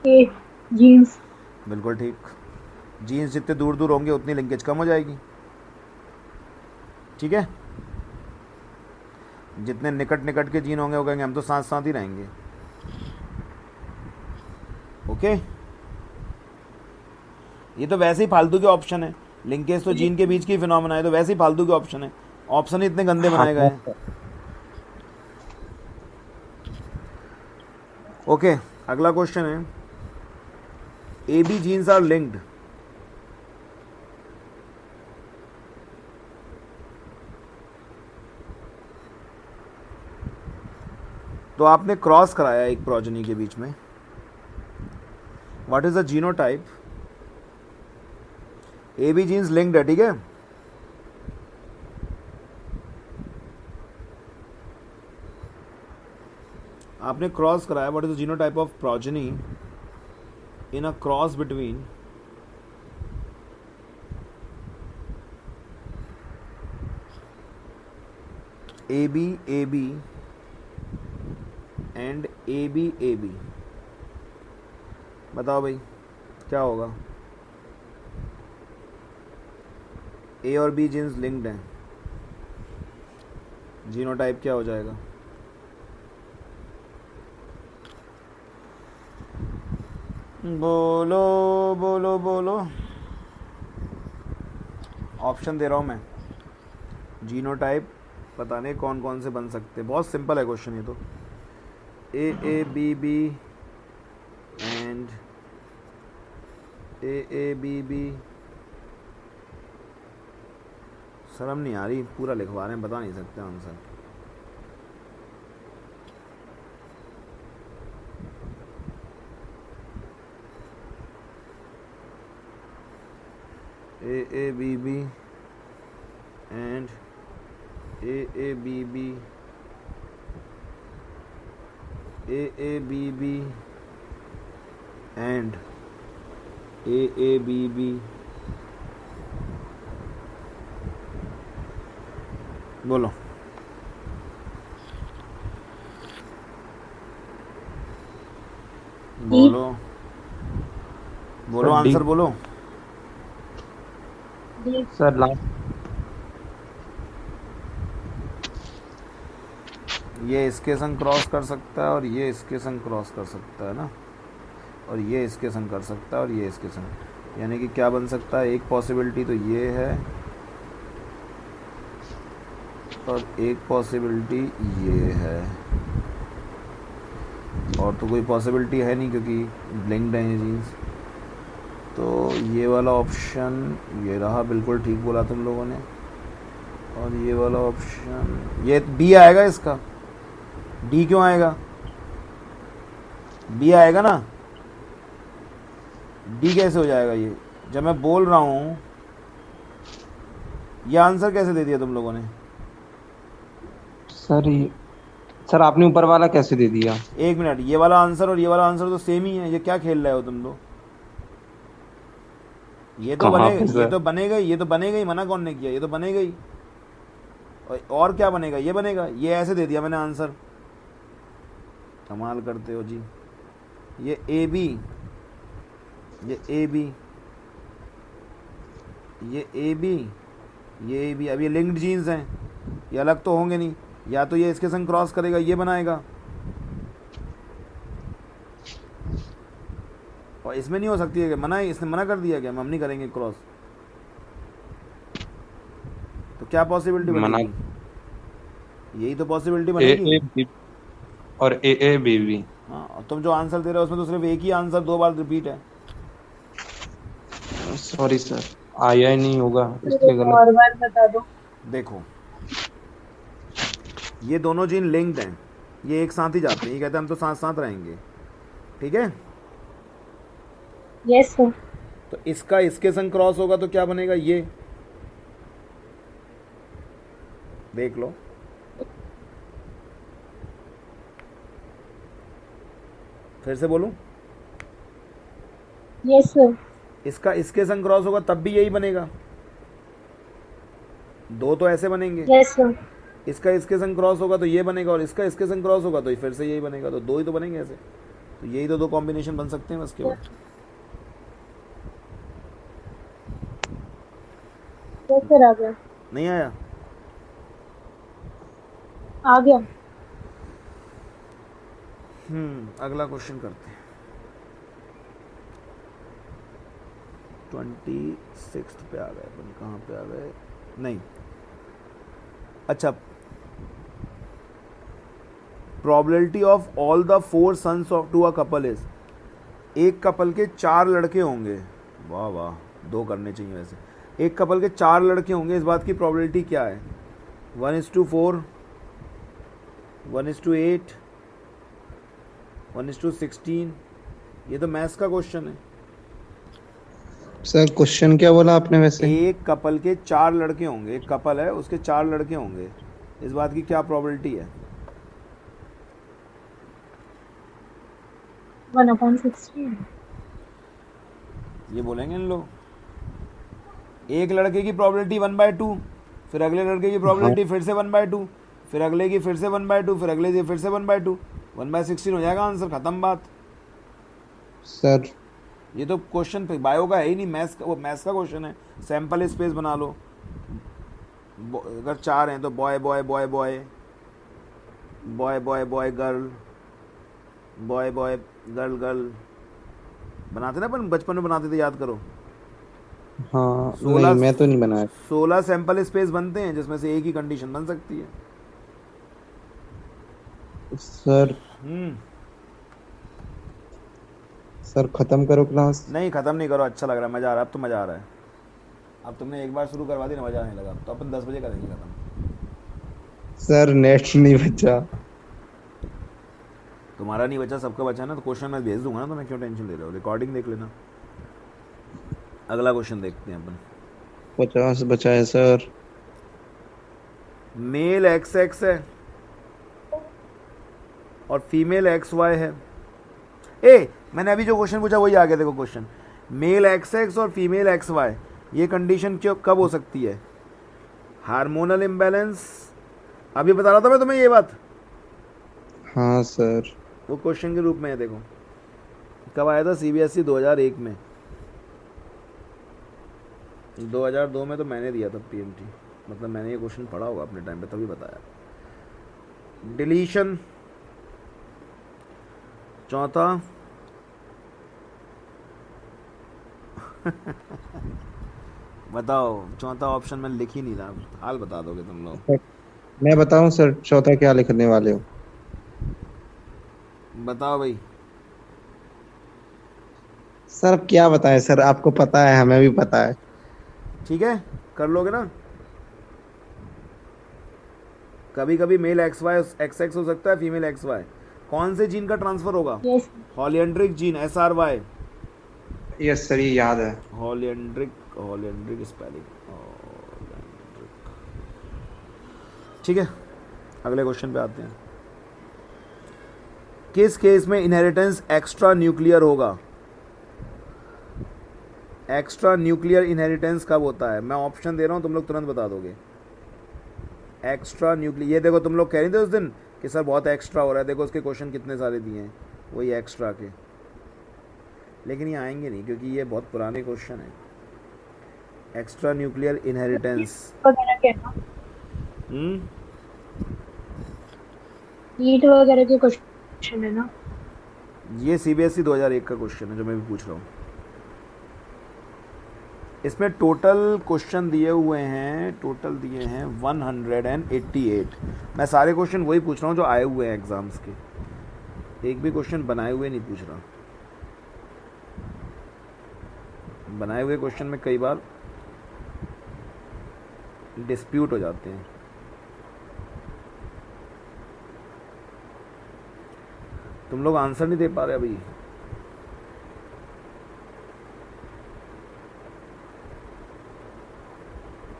A genes. बिल्कुल ठीक। जीन्स जितने दूर दूर होंगे उतनी लिंकेज कम हो जाएगी, ठीक है। जितने निकट निकट के जीन होंगे वो कहेंगे हम तो साथ साथ ही रहेंगे, ओके। ये तो वैसे ही फालतू के ऑप्शन है, लिंकेज तो जीन के बीच की फिनोमेना है, तो वैसे ही फालतू के ऑप्शन है, ऑप्शन ही इतने गंदे बनाए गए हैं। ओके, अगला क्वेश्चन है, AB जीन्स आर लिंक्ड। तो आपने क्रॉस कराया एक प्रोजेनी के बीच में, what is the genotype? AB genes linked है, ठीक है। आपने क्रॉस कराया, what is the genotype of progeny in a cross between AB and AB। बताओ भाई क्या होगा? A और B जीन्स लिंक्ड हैं, जीनोटाइप क्या हो जाएगा? बोलो बोलो बोलो, ऑप्शन दे रहा हूँ मैं। जीनोटाइप पता नहीं कौन कौन से बन सकते, बहुत सिंपल है क्वेश्चन ये तो। AABB and AABB। शर्म नहीं आ रही, पूरा लिखवा रहे हैं, बता नहीं सकते answer. AABB and AABB AABB and AABB, बोलो बोलो बोलो, सर, डी। आंसर बोलो। Sir last. ये इसके संग क्रॉस कर सकता है और ये इसके संग क्रॉस कर सकता है ना, और ये इसके संग कर सकता है और ये इसके संग, यानी कि क्या बन सकता है, एक पॉसिबिलिटी तो ये है और एक पॉसिबिलिटी ये है, और तो कोई पॉसिबिलिटी है नहीं क्योंकि ब्लिंक्ड है ये जीन्स। तो ये वाला ऑप्शन ये रहा, बिल्कुल ठीक बोला तुम लोगों ने। और ये वाला ऑप्शन, ये बी आएगा इसका। डी क्यों आएगा, बी आएगा ना, डी कैसे हो जाएगा ये, जब मैं बोल रहा हूँ। ये आंसर कैसे दे दिया तुम लोगों ने? सर आपने ऊपर वाला कैसे दे दिया? एक मिनट, ये वाला आंसर और ये वाला आंसर तो सेम ही है, ये क्या खेल रहे हो तुम लोग? ये तो कहाँ बनेगा, पे सर? ये तो बनेगा ही, ये तो बनेगा ही, मना कौन ने किया, ये तो बनेगा ही। और क्या बनेगा, ये बनेगा, ये ऐसे दे दिया मैंने आंसर। कमाल करते हो जी। ये ए बी, ये ए बी, ये ए बी, ये ए बी। अब ये लिंक्ड जीन्स हैं, ये अलग तो होंगे नहीं, या तो ये इसके संग क्रॉस करेगा, ये बनाएगा, और इसमें नहीं हो सकती है, मना है, इसने मना कर दिया क्या, हम नहीं करेंगे क्रॉस। तो क्या पॉसिबिलिटी मना। बनेगी, यही तो पॉसिबिलिटी ए बनेगी। ए बी और ए बी बी। हाँ, और तुम जो आंसर दे रहे हो उसमें तो सिर्फ एक ही आंसर 2 बार रिपीट है। सॉरी सर, आया ही नहीं होगा इसलिए गलत। और बार बता दो। देखो, ये दोनों जीन लिंक्ड हैं, ये एक साथ ही जाते हैं, ये कहते हैं हम तो साथ साथ रहेंगे, ठीक है। Yes sir. तो इसका इसके संग क्रॉस होगा तो क्या बनेगा, ये देख लो। फिर से बोलूं, यस सर। इसका इसके संग क्रॉस होगा तब भी यही बनेगा, 2 तो ऐसे बनेंगे। Yes sir. इसका इसके संग क्रॉस होगा तो ये बनेगा, और इसका इसके संग क्रॉस होगा तो फिर से यही बनेगा, तो 2 ही तो बनेंगे ऐसे। तो यही तो 2 कॉम्बिनेशन बन सकते हैं बस, केवल। सर आ गया, नहीं आया? आ गया। अगला क्वेश्चन करते हैं। 26 पे आ गए अपन, कहाँ पे आ गए, नहीं, अच्छा। Probability of all the 4 sons of to a couple is, एक कपल के 4 लड़के होंगे, वाह वाह, 2 करने चाहिए वैसे। एक कपल के 4 लड़के होंगे, इस बात की प्रोबेबिलिटी क्या है? 1:4, 1:8, 1:16। ये तो मैथ्स का क्वेश्चन है। सर क्वेश्चन क्या बोला आपने वैसे? एक कपल के 4 लड़के होंगे, एक कपल है उसके 4 लड़के होंगे, इस बात की क्या प्रोबेबिलिटी है? 1/16। ये बोलेंगे इन लोग। एक लड़के की प्रोबेबिलिटी 1/2, फिर अगले लड़के की प्रोबेबिलिटी फिर से 1/2, फिर अगले की फिर से 1/2, फिर अगले की फिर से 1/2, 1/16 हो जाएगा आंसर, खत्म बात। सर ये तो क्वेश्चन बायो का है ही नहीं, मैथ्स का, वो मैथ्स का क्वेश्चन है। सैंपल स्पेस बना लो, अगर 4 हैं तो boy boy boy boy, boy boy boy girl, boy boy girl girl, बनाते ना अपन, बचपन में बनाते थे, याद करो। हाँ 16 नहीं, मैं तो नहीं बनाया 16 सैंपल स्पेस बनते हैं जिसमें से एक ही कंडीशन बन सकती है। सर। सर खत्म करो क्लास। नहीं, ख़त्म नहीं करो, अच्छा लग रहा है, मज़ा आ रहा है, अब तो मज़ा आ रहा है। अब तुमने एक बार शुरू करवा दी ना, मज़ा आने लगा, तो अपन 10 बजे करेंगे ख़त्म। सर नेट नहीं बचा। तुम्हारा नहीं बचा, सबका बचा ना, तो क्वेश्चन मैं भेज दूंगा ना, तो मैं क्यों टेंशन ले रहे हो, रिकॉर्डिंग देख लेना। अगला क्वेश्चन देखते हैं अपन। 50 बचा है सर। मेल XX है, और फीमेल एक्स वाई है। ए मैंने अभी जो क्वेश्चन पूछा वही आ गया, देखो क्वेश्चन, मेल एक्स एक्स और फीमेल एक्स वाई, ये कंडीशन क्यों कब हो सकती है? हार्मोनल इम्बैलेंस, अभी बता रहा था मैं तुम्हें ये बात, हाँ सर। वो क्वेश्चन के रूप में है। देखो कब आया था सीबीएसई 2001 में, 2002 में तो मैंने दिया था पीएमटी, मतलब मैंने ये क्वेश्चन पढ़ा होगा अपने टाइम पे तभी बताया। डिलीशन चौथा बताओ, चौथा ऑप्शन मैं लिख ही नहीं रहा, हाल बता दोगे तुम लोग। मैं बताऊं सर चौथा क्या लिखने वाले हो? बताओ भाई। सर अब क्या बताएं सर, आपको पता है हमें भी पता है। ठीक है कर लोगे ना? कभी कभी male X Y X X हो सकता है, फीमेल एक्स वाई। कौन से जीन का ट्रांसफर होगा? Yes holandric gene, S R Y, yes sir ये याद है। हॉलियंड्रिक, हॉलियंड्रिक स्पेलिंग, ठीक है। अगले क्वेश्चन पे आते हैं। किस केस में इनहेरिटेंस एक्स्ट्रा न्यूक्लियर होगा? एक्स्ट्रा न्यूक्लियर इनहेरिटेंस कब होता है? मैं ऑप्शन दे रहा हूं, तुम लोग तुरंत बता दोगे। एक्स्ट्रा न्यूक्लियर, ये देखो तुम लोग कह रहे थे उस दिन कि सर बहुत एक्स्ट्रा हो रहा है, देखो उसके क्वेश्चन कितने सारे दिए हैं वही एक्स्ट्रा के, लेकिन ये आएंगे नहीं क्योंकि ये बहुत पुराने क्वेश्चन है। एक्स्ट्रा न्यूक्लियर इनहेरिटेंस, वगैरह के ना, नीट वगैरह के क्वेश्चन है ना। ये सीबीएसई 2001 का क्वेश्चन है जो मैं भी पूछ रहा हूँ। इसमें टोटल क्वेश्चन दिए हुए हैं, टोटल दिए हैं 188। मैं सारे क्वेश्चन वही पूछ रहा हूँ जो आए हुए हैं एग्जाम्स के, एक भी क्वेश्चन बनाए हुए नहीं पूछ रहा। बनाए हुए क्वेश्चन में कई बार डिस्प्यूट हो जाते हैं। तुम लोग आंसर नहीं दे पा रहे अभी।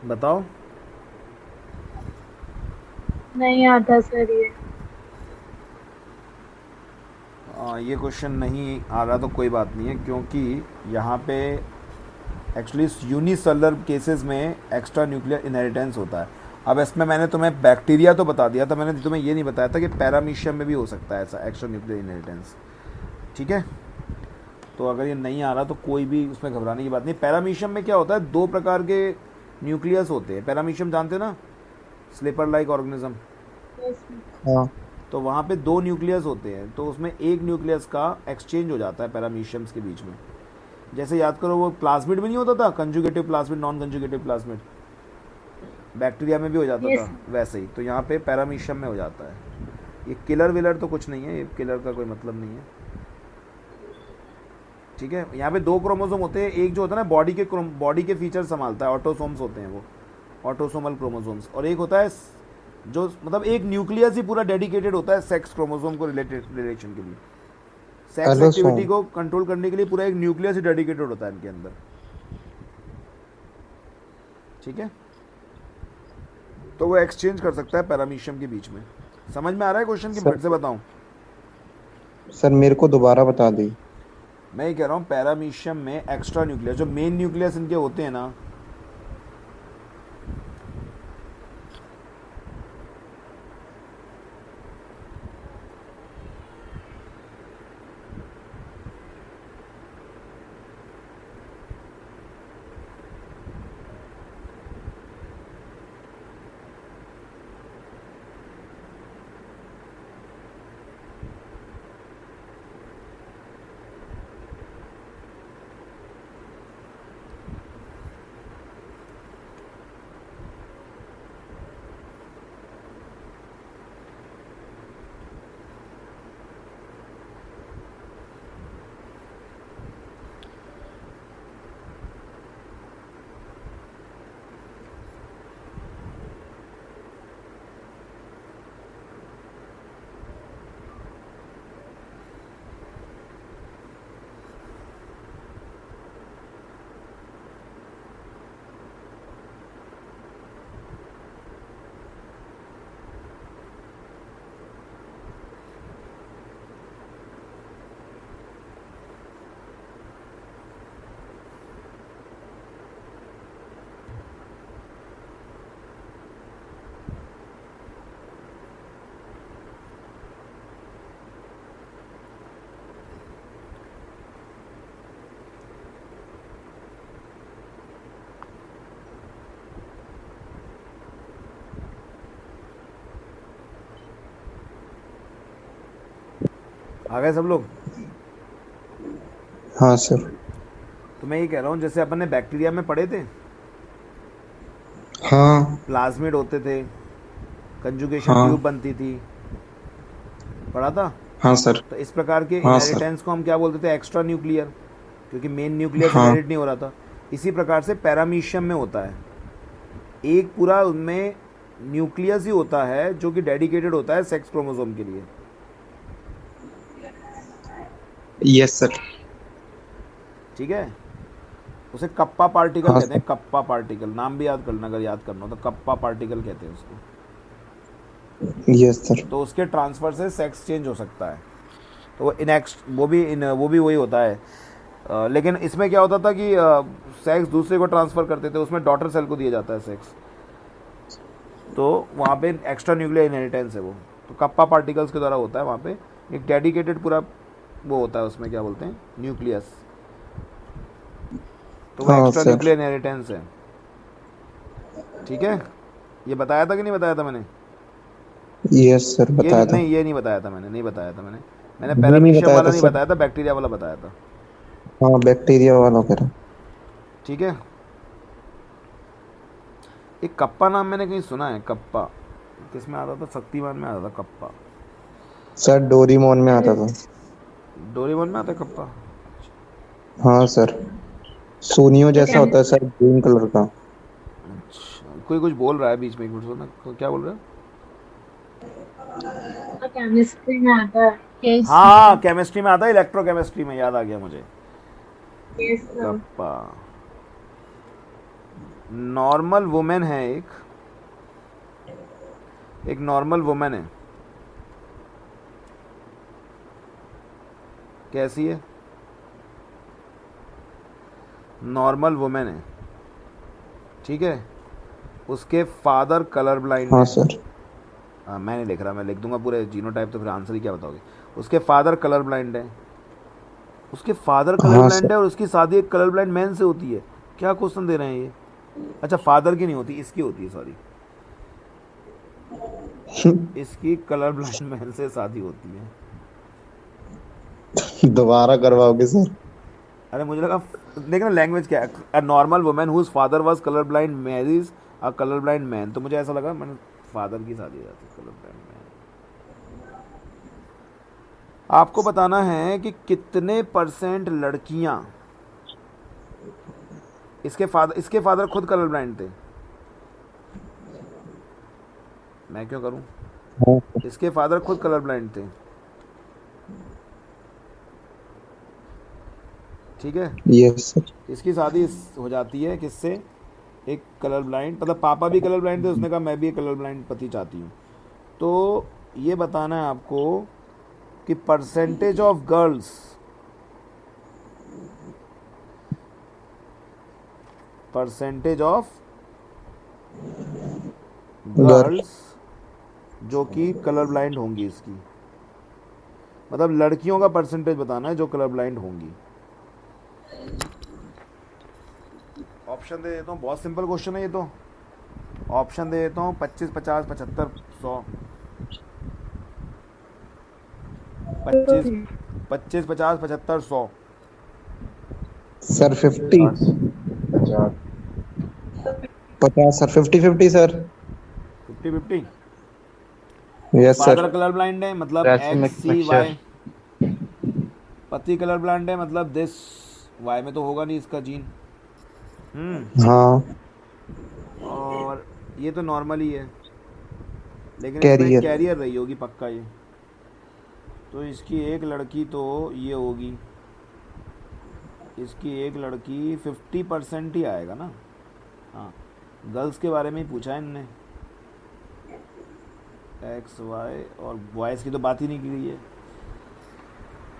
बताओ। नहीं आता सर ये। ये क्वेश्चन नहीं आ रहा तो कोई बात नहीं है, क्योंकि यहाँ पे एक्चुअली यूनिसेलुलर केसेस में एक्स्ट्रा न्यूक्लियर इनहेरिटेंस होता है। अब इसमें मैंने तुम्हें बैक्टीरिया तो बता दिया था, मैंने तुम्हें ये नहीं बताया था कि पैरामीशियम में भी हो सकता है ऐसा एक्स्ट्रा न्यूक्लियर इनहेरिटेंस। ठीक है, तो अगर ये नहीं आ रहा तो कोई भी उसमें घबराने की बात नहीं। पैरामीशियम में क्या होता है, दो प्रकार के न्यूक्लियस होते हैं। पैरामीशियम जानते हो ना, स्लीपर लाइक ऑर्गेनिज्म, हाँ तो वहाँ पे दो न्यूक्लियस होते हैं, तो उसमें एक न्यूक्लियस का एक्सचेंज हो जाता है पैरामीशियम्स के बीच में। जैसे याद करो वो प्लाज्मिड में नहीं होता था, conjugative plasmid, non conjugative plasmid, bacteria में भी हो जाता Yes. था वैसे ही, तो यहाँ पे पैरामीशियम में हो जाता है। ये किलर विलर तो कुछ नहीं है, ये किलर का कोई मतलब नहीं है। ठीक है, यहाँ पे दो क्रोमोसोम होते हैं, एक जो होता है ना बॉडी के फीचर संभालता है, ऑटोसोम्स होते हैं वो, ऑटोसोमल क्रोमोसोम्स, और एक होता है जो मतलब एक न्यूक्लियस ही पूरा डेडिकेटेड होता है सेक्स क्रोमोसोम को रिलेशन के लिए। Sex Allosome. एक्टिविटी को कंट्रोल करने के लिए पूरा एक न्यूक्लियस ही डेडिकेटेड होता है इनके अंदर। ठीक है, तो वो एक्सचेंज कर सकता है पैरामीशियम के बीच में। समझ में आ रहा है क्वेश्चन की? सर- फिर से बताऊं? सर मेरे को दोबारा बता दी। मैं ये कह रहा हूँ पैरामीशियम में एक्स्ट्रा न्यूक्लियस, जो मेन न्यूक्लियस इनके होते हैं ना, आ गए सब लोग? हाँ सर। तो मैं ये कह रहा हूँ, जैसे अपन ने बैक्टीरिया में पढ़े थे, हाँ प्लाज्मिड होते थे, कंजुगेशन हाँ ट्यूब बनती थी, पढ़ा था? हाँ सर। तो इस प्रकार के हाँ सर। इनहेरिटेंस को हम क्या बोलते थे? एक्स्ट्रा न्यूक्लियर, क्योंकि मेन न्यूक्लियस हाँ इनहेरिट नहीं हो रहा था। इसी प्रकार से पैरामीशियम में होता है, एक पूरा उनमें न्यूक्लियस ही होता है जो कि डेडिकेटेड होता है सेक्स क्रोमोसोम के लिए। Yes sir. ठीक है, उसे कप्पा पार्टिकल हाँ कहते हैं। सर। कप्पा पार्टिकल, नाम भी याद करना, अगर याद करना हो तो कप्पा पार्टिकल कहते हैं उसको। Yes sir. तो उसके ट्रांसफ़र से सेक्स चेंज हो सकता है, तो वो भी वही होता है। लेकिन इसमें क्या होता था कि सेक्स दूसरे को ट्रांसफ़र करते थे, उसमें डॉटर सेल को दिया जाता है सेक्स, तो वहाँ पे एक्स्ट्रा न्यूक्लियर इनहेरिटेंस है वो। तो कप्पा पार्टिकल्स के द्वारा होता है, वहाँ पे एक डेडिकेटेड पूरा वो होता है, उसमें क्या बोलते हैं, न्यूक्लियस। तो वो हाँ एक्स्ट्रा सर। न्यूक्लियर इनहेरिटेंस है। ठीक है, ये बताया था कि नहीं बताया था मैंने? यस सर, ये बताया था। नहीं, ये नहीं बताया था मैंने, नहीं बताया था मैंने। मैंने ये नहीं पैरामीशियम बताया वाला था नहीं सर। बताया था, बैक्टीरिया वाला बताया था। हाँ, बैक्टीरिया वाला कह रहा। ठीक है, एक कप्पा नाम मैंने कहीं सुना है। कप्पा किस में आता था? शक्तिमान में आता था कप्पा। सर डोरीमोन में आता था। डोरेमोन में आता है कप्पा? हाँ सर, सोनियो तो जैसा होता है सर, ग्रीन कलर का। अच्छा, कोई कुछ बोल रहा है बीच में, एक मिनट सुनना, क्या बोल रहा है? केमिस्ट्री में आता है। Yes. हाँ, केमिस्ट्री में आता है, इलेक्ट्रोकेमिस्ट्री में, याद आ गया मुझे। Yes sir. Kappa normal women है, एक नॉर्मल वुमेन है। कैसी है? नॉर्मल वुमेन है, ठीक है। उसके फादर कलर ब्लाइंड हाँ है। सर। मैं नहीं लिख रहा, मैं लिख दूंगा पूरे जीनोटाइप, तो फिर आंसर ही क्या बताओगे? उसके फादर कलर ब्लाइंड है, उसके फादर कलर हाँ ब्लाइंड सर। है, और उसकी शादी एक कलर ब्लाइंड मैन से होती है। क्या क्वेश्चन दे रहे हैं ये? अच्छा, फादर की नहीं होती, इसकी होती है, सॉरी, इसकी कलर ब्लाइंड मैन से शादी होती है। दोबारा करवाओगे सर? अरे मुझे लगा, देखना लैंग्वेज क्या है। A normal woman whose father was colour blind marries a colour blind man, तो मुझे ऐसा लगा मैंने फादर की शादी हो जाती है कलर ब्लाइंड मैन। आपको बताना है कि कितने परसेंट लड़कियां, इसके फादर खुद कलर ब्लाइंड थे। मैं क्यों करूं? हाँ इसके फादर खुद कलर ब्लाइंड थे, ठीक है। Yes sir. इसकी शादी हो जाती है किससे? एक कलर ब्लाइंड, मतलब पापा भी कलर ब्लाइंड थे, उसने कहा मैं भी एक कलर ब्लाइंड पति चाहती हूँ। तो ये बताना है आपको कि percentage of girls, percentage of girls जो कि कलर ब्लाइंड होंगी, इसकी मतलब लड़कियों का परसेंटेज बताना है जो कलर ब्लाइंड होंगी। ऑप्शन दे देता हूँ, बहुत सिंपल क्वेश्चन है ये तो। ऑप्शन दे देता हूँ, 25, 50, 75, 100। 25, 50, 75, 100। Sir 50, 50 sir, 50-50 sir. 50-50। Yes sir. Father colour blind है, मतलब XCY। पति कलर ब्लाइंड है, मतलब दिस Y में तो होगा नहीं इसका जीन। हाँ, और ये तो नॉर्मल ही है, लेकिन इसमें कैरियर। कैरियर रही होगी पक्का ये। तो इसकी एक लड़की तो ये होगी, इसकी एक लड़की 50% ही आएगा ना। हाँ, गर्ल्स के बारे में ही पूछा है इनने, XY, और बॉयज़ की तो बात ही नहीं की गई है।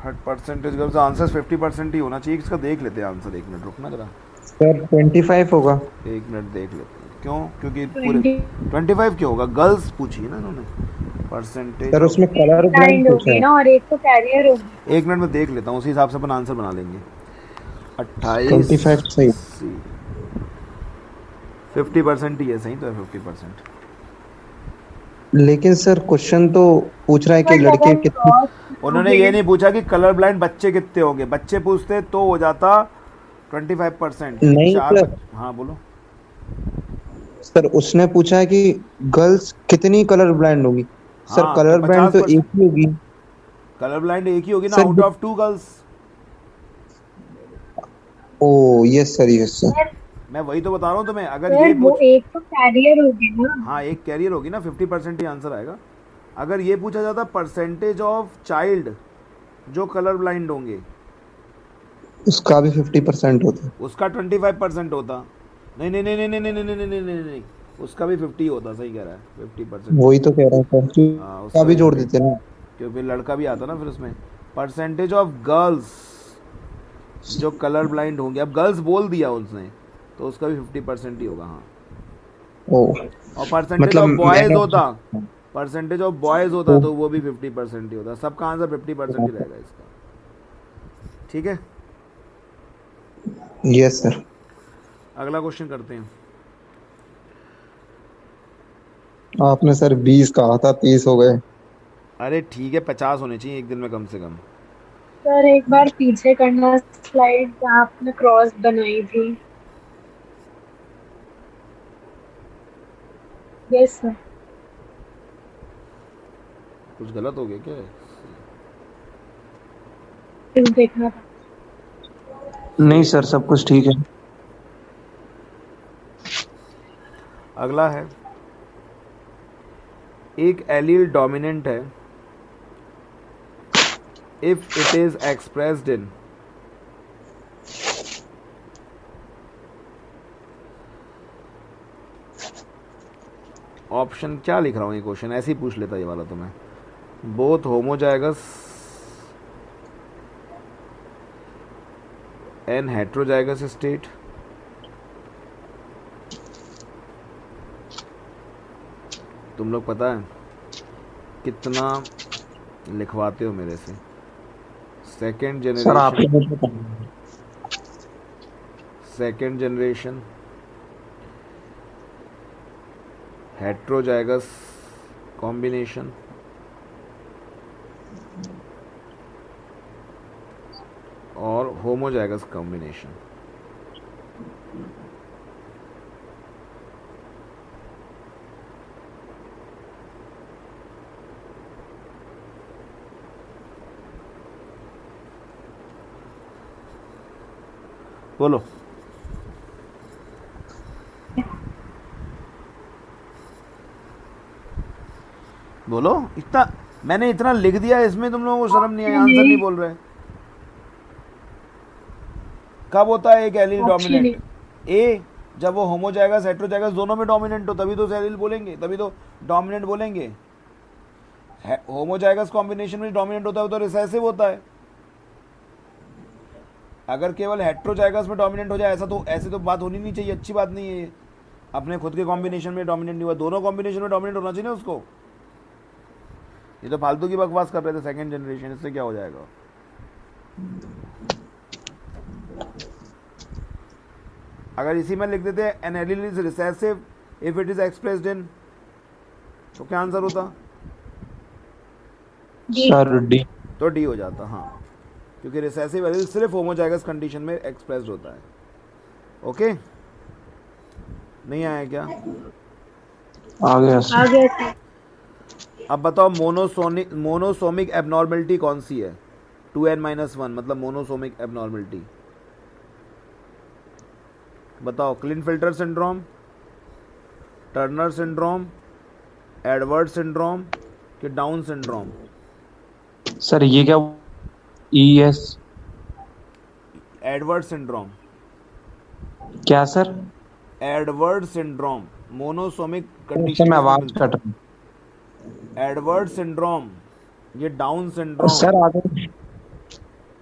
हर परसेंटेज गर्ल्स, आंसर 50% ही होना चाहिए। इसका देख लेते हैं आंसर, एक मिनट रुकना जरा, सर 25 होगा। एक मिनट देख लेते हैं। क्यों? क्योंकि पूरे 25 क्यों होगा? गर्ल्स पूछी है ना इन्होंने परसेंटेज। सर उसमें कलर ब्लाइंड ब्लाइंड पूछा होगी है। ना, और एक तो कैरियर होगी। एक मिनट में देख लेता हूँ, उसी हिसाब से अपन आंसर बना लेंगे। 25 सही। 50% ही है, सही तो है 50%। लेकिन सर क्वेश्चन तो पूछ रहा है कि बट लड़के अगर कितने। क्रॉस उन्होंने ये नहीं पूछा कि कलर ब्लाइंड बच्चे कितने होंगे, बच्चे पूछते तो हो जाता 25%। नहीं सर, हाँ बोलो। सर उसने पूछा है कि गर्ल्स कितनी कलर ब्लाइंड होगी। सर हाँ कलर तो ब्लाइंड तो 50%। एक ही होगी। कलर ब्लाइंड एक ही होगी ना, sir out of 2 girls. O yes sir, yes sir. Sir मैं वही तो बता रहा हूँ तुम्हें। अगर ये सर वो पूछ, एक तो कैरियर होगी ना। हाँ एक कैरियर होगी ना, 50% ही आंसर आएगा। अगर ये पूछा जाता परसेंटेज ऑफ चाइल्ड जो कलर ब्लाइंड होंगे, उसका भी 50% होता है। उसका 25% होता। नहीं नहीं नहीं नहीं नहीं नहीं नहीं नहीं नहीं नहीं नहीं, उसका भी 50 होता। सही कह रहा है, 50% वही होता। तो कह रहा हूँ सर, हाँ उसका उसका भी भी जोड़ 50, देते ना। क्योंकि लड़का भी आता ना फिर उसमें। परसेंटेज ऑफ गर्ल्स जो कलर ब्लाइंड होंगे, अब गर्ल्स बोल दिया उसने, तो उसका भी 50% ही होगा। हाँ, ओ और परसेंटेज मतलब ऑफ बॉयज मैंने होता, परसेंटेज ऑफ बॉयज होता तो वो भी 50% ही होता। सबका आंसर 50% ही रहेगा इसका। ठीक है, यस सर। अगला क्वेश्चन करते हैं। आपने सर 20 कहा था, 30 हो गए। अरे ठीक है, 50 होने चाहिए एक दिन में कम से कम। सर एक बार पीछे करना स्लाइड जहाँ आपने क्रॉस बनाई थी। Yes sir. कुछ गलत हो गया क्या? फिर देखना था। नहीं सर, सब कुछ ठीक है। अगला है, एक एलील डोमिनेंट है if it is expressed in, option क्या लिख रहा हूँ, ये क्वेश्चन ऐसे ही पूछ लेता ये वाला तो मैं। Both homozygous and heterozygous state, तुम लोग पता है कितना लिखवाते हो मेरे से। सेकेंड सर आपके जनरेशन, मुझे पता है। सेकेंड जनरेशन, हेट्रोजाइगस कॉम्बिनेशन और होमोजाइगस कॉम्बिनेशन। बोलो। बोलो, इतना मैंने इतना लिख दिया, इसमें तुम लोगों को शर्म नहीं आई? आंसर नहीं बोल रहे। कब होता है एक एलील ऑप्शन डोमिनेंट? नहीं। ए, जब वो होमोजाइगस हेट्रोजाइगस दोनों में डोमिनेंट हो, तभी तो एलील बोलेंगे, तभी तो डोमिनेंट बोलेंगे। होमोजाइगस कॉम्बिनेशन में डोमिनेंट होता है तो रिसेसिव होता है। अगर केवल हेट्रोजाइगस में डोमिनेंट हो जाए ऐसा, तो ऐसे तो बात होनी नहीं चाहिए, अच्छी बात नहीं है ये। अपने खुद के कॉम्बिनेशन में डोमिनेंट नहीं हुआ, दोनों कॉम्बिनेशन में डोमिनेंट होना चाहिए ना उसको। ये तो फालतू की बकवास कर रहे थे। सेकंड जनरेशन, इससे क्या हो जाएगा? अगर इसी में लिख देते an allele is recessive if it is expressed in, तो क्या आंसर होता? Sir D. तो डी हो जाता। हाँ, क्योंकि रिसेसिव एलील सिर्फ होमोजाइगस कंडीशन में एक्सप्रेस्ड होता है। ओके, नहीं आया क्या? आ गया आ सर। गया सर। अब बताओ मोनोसोमिक एबनॉर्मलिटी कौन सी है? 2n-1 मतलब मोनोसोमिक एबनॉर्मलिटी। बताओ, Klinefelter syndrome, Turner syndrome, Edward syndrome कि डाउन सिंड्रोम? सर ये क्या? ES Edward syndrome. क्या sir? Edward syndrome monosomic sir condition मैं किसमें आवाज मिलती कट है? रही एडवर्ड सिंड्रोम, ये डाउन है। सिंड्रोम। सर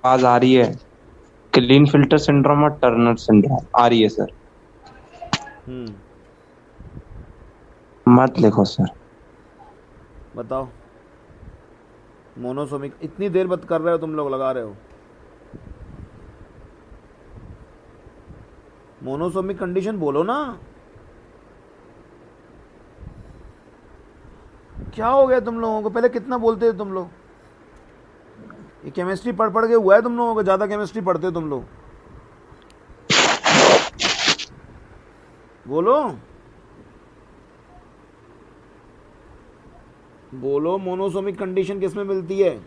आवाज आ रही है। क्लीन फिल्टर सिंड्रोम और टर्नर सिंड्रोम आ रही है सर। हम्म, मत लिखो सर। बताओ। मोनोसोमिक, इतनी देर बात कर रहे हो तुम लोग, लगा रहे हो। मोनोसोमिक कंडीशन बोलो ना। क्या हो गया तुम लोगों को? पहले कितना बोलते थे तुम लोग? ये केमिस्ट्री पढ़ पढ़ के हुआ है तुम लोगों को? ज़्यादा केमिस्ट्री पढ़ते हो तुम लोग? बोलो बोलो, मोनोसोमिक कंडीशन किस में मिलती है?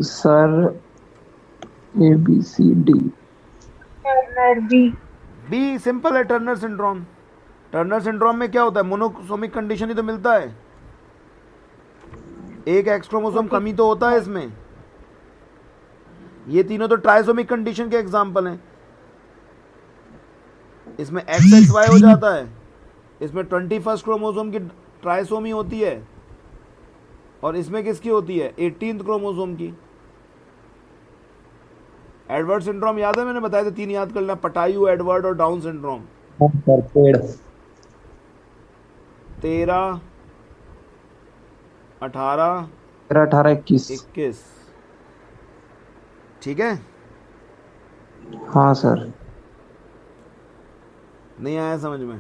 Sir A B C D. Turner B. B simple है, टर्नर सिंड्रोम। टर्नर सिंड्रोम में क्या होता है? मोनोसोमिक कंडीशन ही तो मिलता है, एक एक्स क्रोमोसोम कमी तो होता है इसमें। ये तीनों तो ट्राइसोमिक कंडीशन के एग्जाम्पल हैं। इसमें एक्स एक्स वाई हो जाता है, इसमें 21st क्रोमोसोम की ट्राइसोमी होती है, और इसमें किसकी होती है? 18th क्रोमोसोम की। एडवर्ड सिंड्रोम याद है? मैंने बताया था, 3 याद कर लेना, पटायू, एडवर्ड और डाउन सिंड्रोम। सर पेड़ 13, 18, 18 21। 21। ठीक है? हाँ सर, नहीं आया समझ में?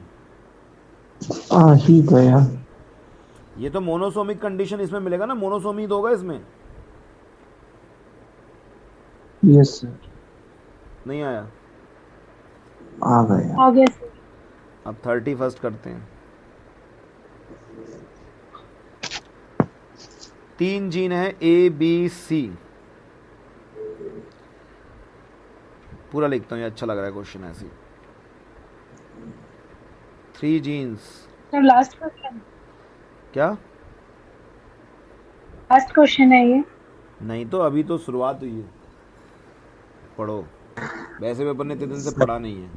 आ ही गया। ये तो मोनोसोमिक कंडीशन इसमें मिलेगा ना, मोनोसोमी तो होगा इसमें। यस सर, नहीं आया? आ गया। आ गया सर। अब 31st करते हैं। 3 जीन है ए बी सी, पूरा लिखता हूँ, ये अच्छा लग रहा है क्वेश्चन ऐसे। 3 जीन्स। सर लास्ट क्वेश्चन, क्या? लास्ट क्वेश्चन है ये। नहीं तो अभी तो शुरुआत हुई है, पढ़ो। वैसे भी अपन ने इतने दिन से पढ़ा नहीं है।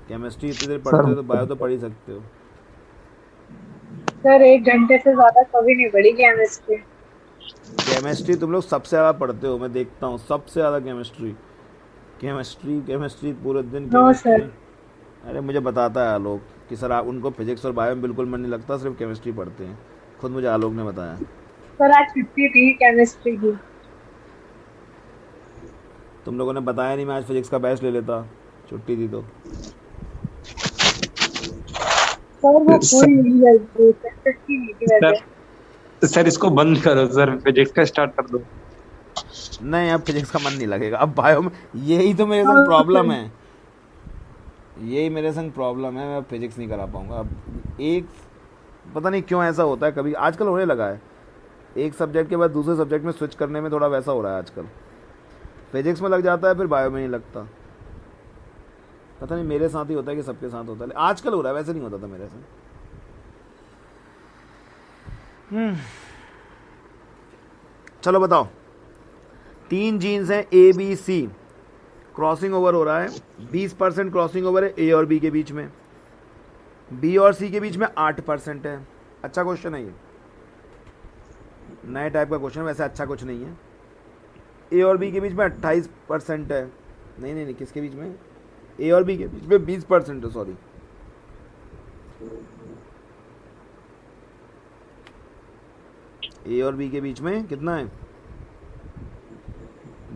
केमिस्ट्री इतनी देर पढ़ते हो तो बायो तो पढ़ ही सकते हो। सर 1 घंटे से ज्यादा कभी नहीं पढ़ी केमिस्ट्री। केमिस्ट्री तुम लोग सबसे ज़्यादा पढ़ते हो, मैं देखता हूँ सबसे ज़्यादा केमिस्ट्री केमिस्ट्री केमिस्ट्री पूरे दिन नो केमिस्ट्री। सर। अरे मुझे बताता है आलोक कि सर आप उनको फिजिक्स और बायो में बिल्कुल मन नहीं लगता, सिर्फ केमिस्ट्री पढ़ते हैं। खुद मुझे आलोक ने बताया। सर आज छुट्टी थी केमिस्ट्री की। तुम लोगों ने बताया नहीं, मैं आज फिजिक्स का बैच ले लेता, छुट्टी थी तो। सर वो कोई नहीं गई, छुट्टी नहीं थी वैसे। सर इसको बंद करो सर, फिजिक्स का स्टार्ट कर दो। नहीं अब फिजिक्स का मन नहीं लगेगा, अब बायो में। यही तो मेरे संग प्रॉब्लम है, यही मेरे संग प्रॉब्लम है, मैं फिजिक्स नहीं करा पाऊंगा अब। एक पता नहीं क्यों ऐसा होता है, कभी आजकल होने लगा है, एक सब्जेक्ट के बाद दूसरे सब्जेक्ट में स्विच करने में थोड़ा वैसा हो रहा है आजकल। फिजिक्स में लग जाता है, फिर बायो में नहीं लगता। पता नहीं मेरे साथ ही होता है कि सबके साथ होता है, आजकल हो रहा है, वैसे नहीं होता था मेरे साथ। चलो बताओ, 3 जीन्स हैं A B C, crossing over हो रहा है, 20% क्रॉसिंग ओवर है ए और बी के बीच में, बी और सी के बीच में 8% है। अच्छा क्वेश्चन है ये, नए टाइप का क्वेश्चन, वैसे अच्छा कुछ नहीं है। ए और बी के बीच में 28% है, नहीं नहीं नहीं, किसके बीच में? ए और बी के बीच में 20% है, सॉरी। ए और बी के बीच में कितना है?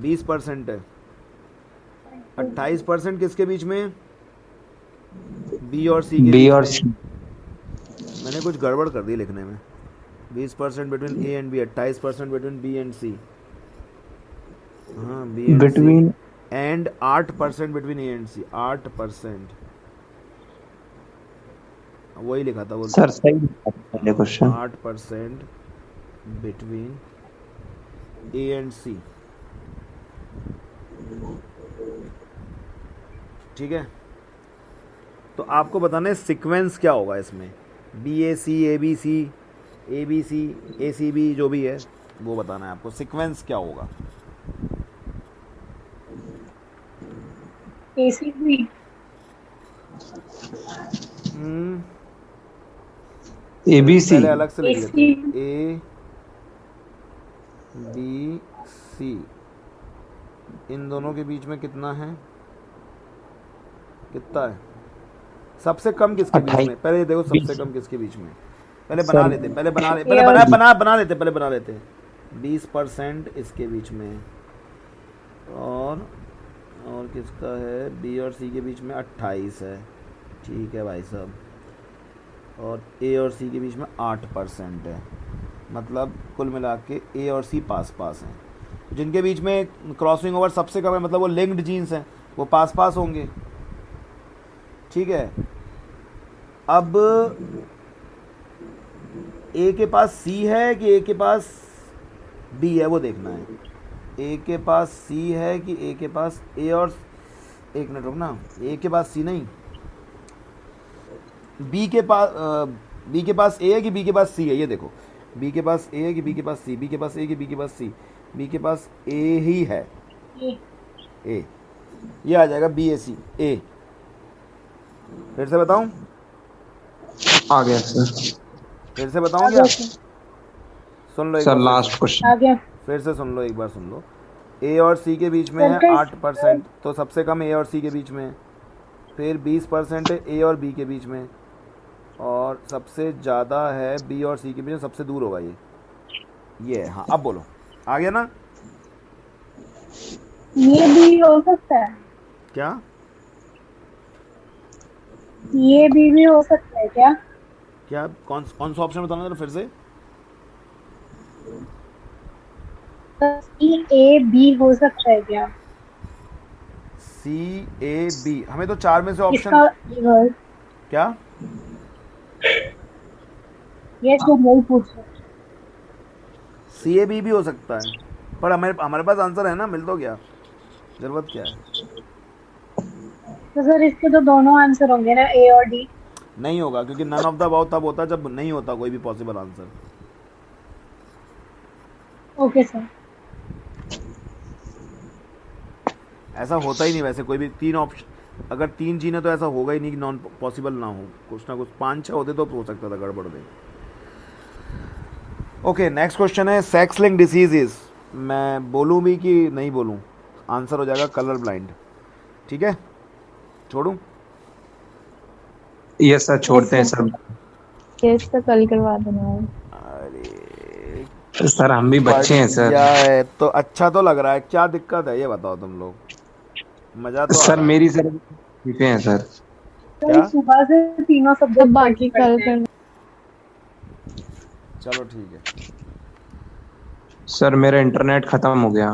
20% है। 28% किसके बीच में? बी और सी के बी बीच और में। सी। मैंने कुछ गड़बड़ कर दी लिखने में। 20% between A and B, 28% between B and C. हाँ, B and between and 8% between A and C, 8%। वही लिखा था वो। सर सही पहले question. 8% between A and C, ठीक है। तो आपको बताना है सीक्वेंस क्या होगा इसमें, B A C, A B C, A B C, A C B, जो भी है वो बताना है आपको, सीक्वेंस क्या होगा। एसीबी। एबीसी। पहले अलग से लिख लेते हैं, AC ए बी सी, इन दोनों के बीच में कितना है? कितना है? सबसे कम किसके बीच में? पहले ये देखो सबसे कम किसके बीच में, पहले बना लेते, पहले बना ले, पहले बना लेते, पहले बना लेते। 20% इसके बीच में, और किसका है? बी और सी के बीच में 28 है, ठीक है भाई साहब। और ए और सी के बीच में 8% है, मतलब कुल मिला के ए और सी पास पास हैं। जिनके बीच में क्रॉसिंग ओवर सबसे कम है, मतलब वो लिंक्ड जीन्स हैं, वो पास पास होंगे। ठीक है, अब ए के पास सी है कि ए के पास बी है वो देखना है। ए के पास सी है कि ए के पास ए और, एक मिनट रुकना, ए के पास सी नहीं, बी के पास ए है कि बी के पास सी है, ये देखो, बी के पास ए है कि बी के पास सी, बी के पास ए कि बी के पास सी, बी के पास ए ही है, ए, ये आ जाएगा बी ए सी ए। फिर से बताऊं, आ गया सर। फिर से बताऊं क्या? सुन लो एक सर बार, लास्ट क्वेश्चन। आ गया। फिर से सुन लो, एक बार सुन लो। ए और सी के बीच में है सर, 8%, तो सबसे कम ए और सी के बीच में है। फिर 20% है ए और बी के बीच में, और सबसे ज़्यादा है बी और सी के बीच में, सबसे दूर होगा ये। हाँ, अब बोलो, आ गया ना? ये भी हो सकता है, क्या? ये भी हो सकता है क्या? क्या? कौन कौन सा ऑप्शन बताना जरा फिर से? सी ए बी हो सकता है क्या? सी ए बी, हमें तो 4 में से ऑप्शन इसका रिवर्स, क्या? ये तो नहीं पूछ रहा। सी ए बी भी हो सकता है, पर हमारे पास आंसर है ना, मिल तो गया, जरूरत क्या है? तो सर इसके तो दोनों आंसर होंगे ना, ए और डी। नहीं होगा, क्योंकि नन ऑफ द अबाउ तब होता है जब नहीं होता कोई भी पॉसिबल आंसर। Okay sir. ऐसा होता ही नहीं वैसे, कोई भी 3 ऑप्शन, अगर 3 जीन है तो ऐसा होगा ही नहीं कि नॉन पॉसिबल ना हो, कुछ ना कुछ 5-6 होते तो हो सकता था गड़बड़ दे। ओके, नेक्स्ट क्वेश्चन है सेक्स लिंक डिसीजेज। मैं बोलूँ भी कि नहीं बोलूँ? आंसर हो जाएगा कलर ब्लाइंड। ठीक है, छोड़ूं? यस सर, छोड़ते हैं सर। केस तो कल करवा देना। अरे सर हम भी बच्चे हैं सर। बढ़िया है तो, अच्छा तो लग रहा है, क्या दिक्कत है ये बताओ तुम लोग? मजा तो आ सर रहा है। मेरी सर ठीक है सर। क्या? सुबह से तीनों तो सब्जेक्ट बाकी कल करना। चलो ठीक है। सर मेरा इंटरनेट खत्म हो गया।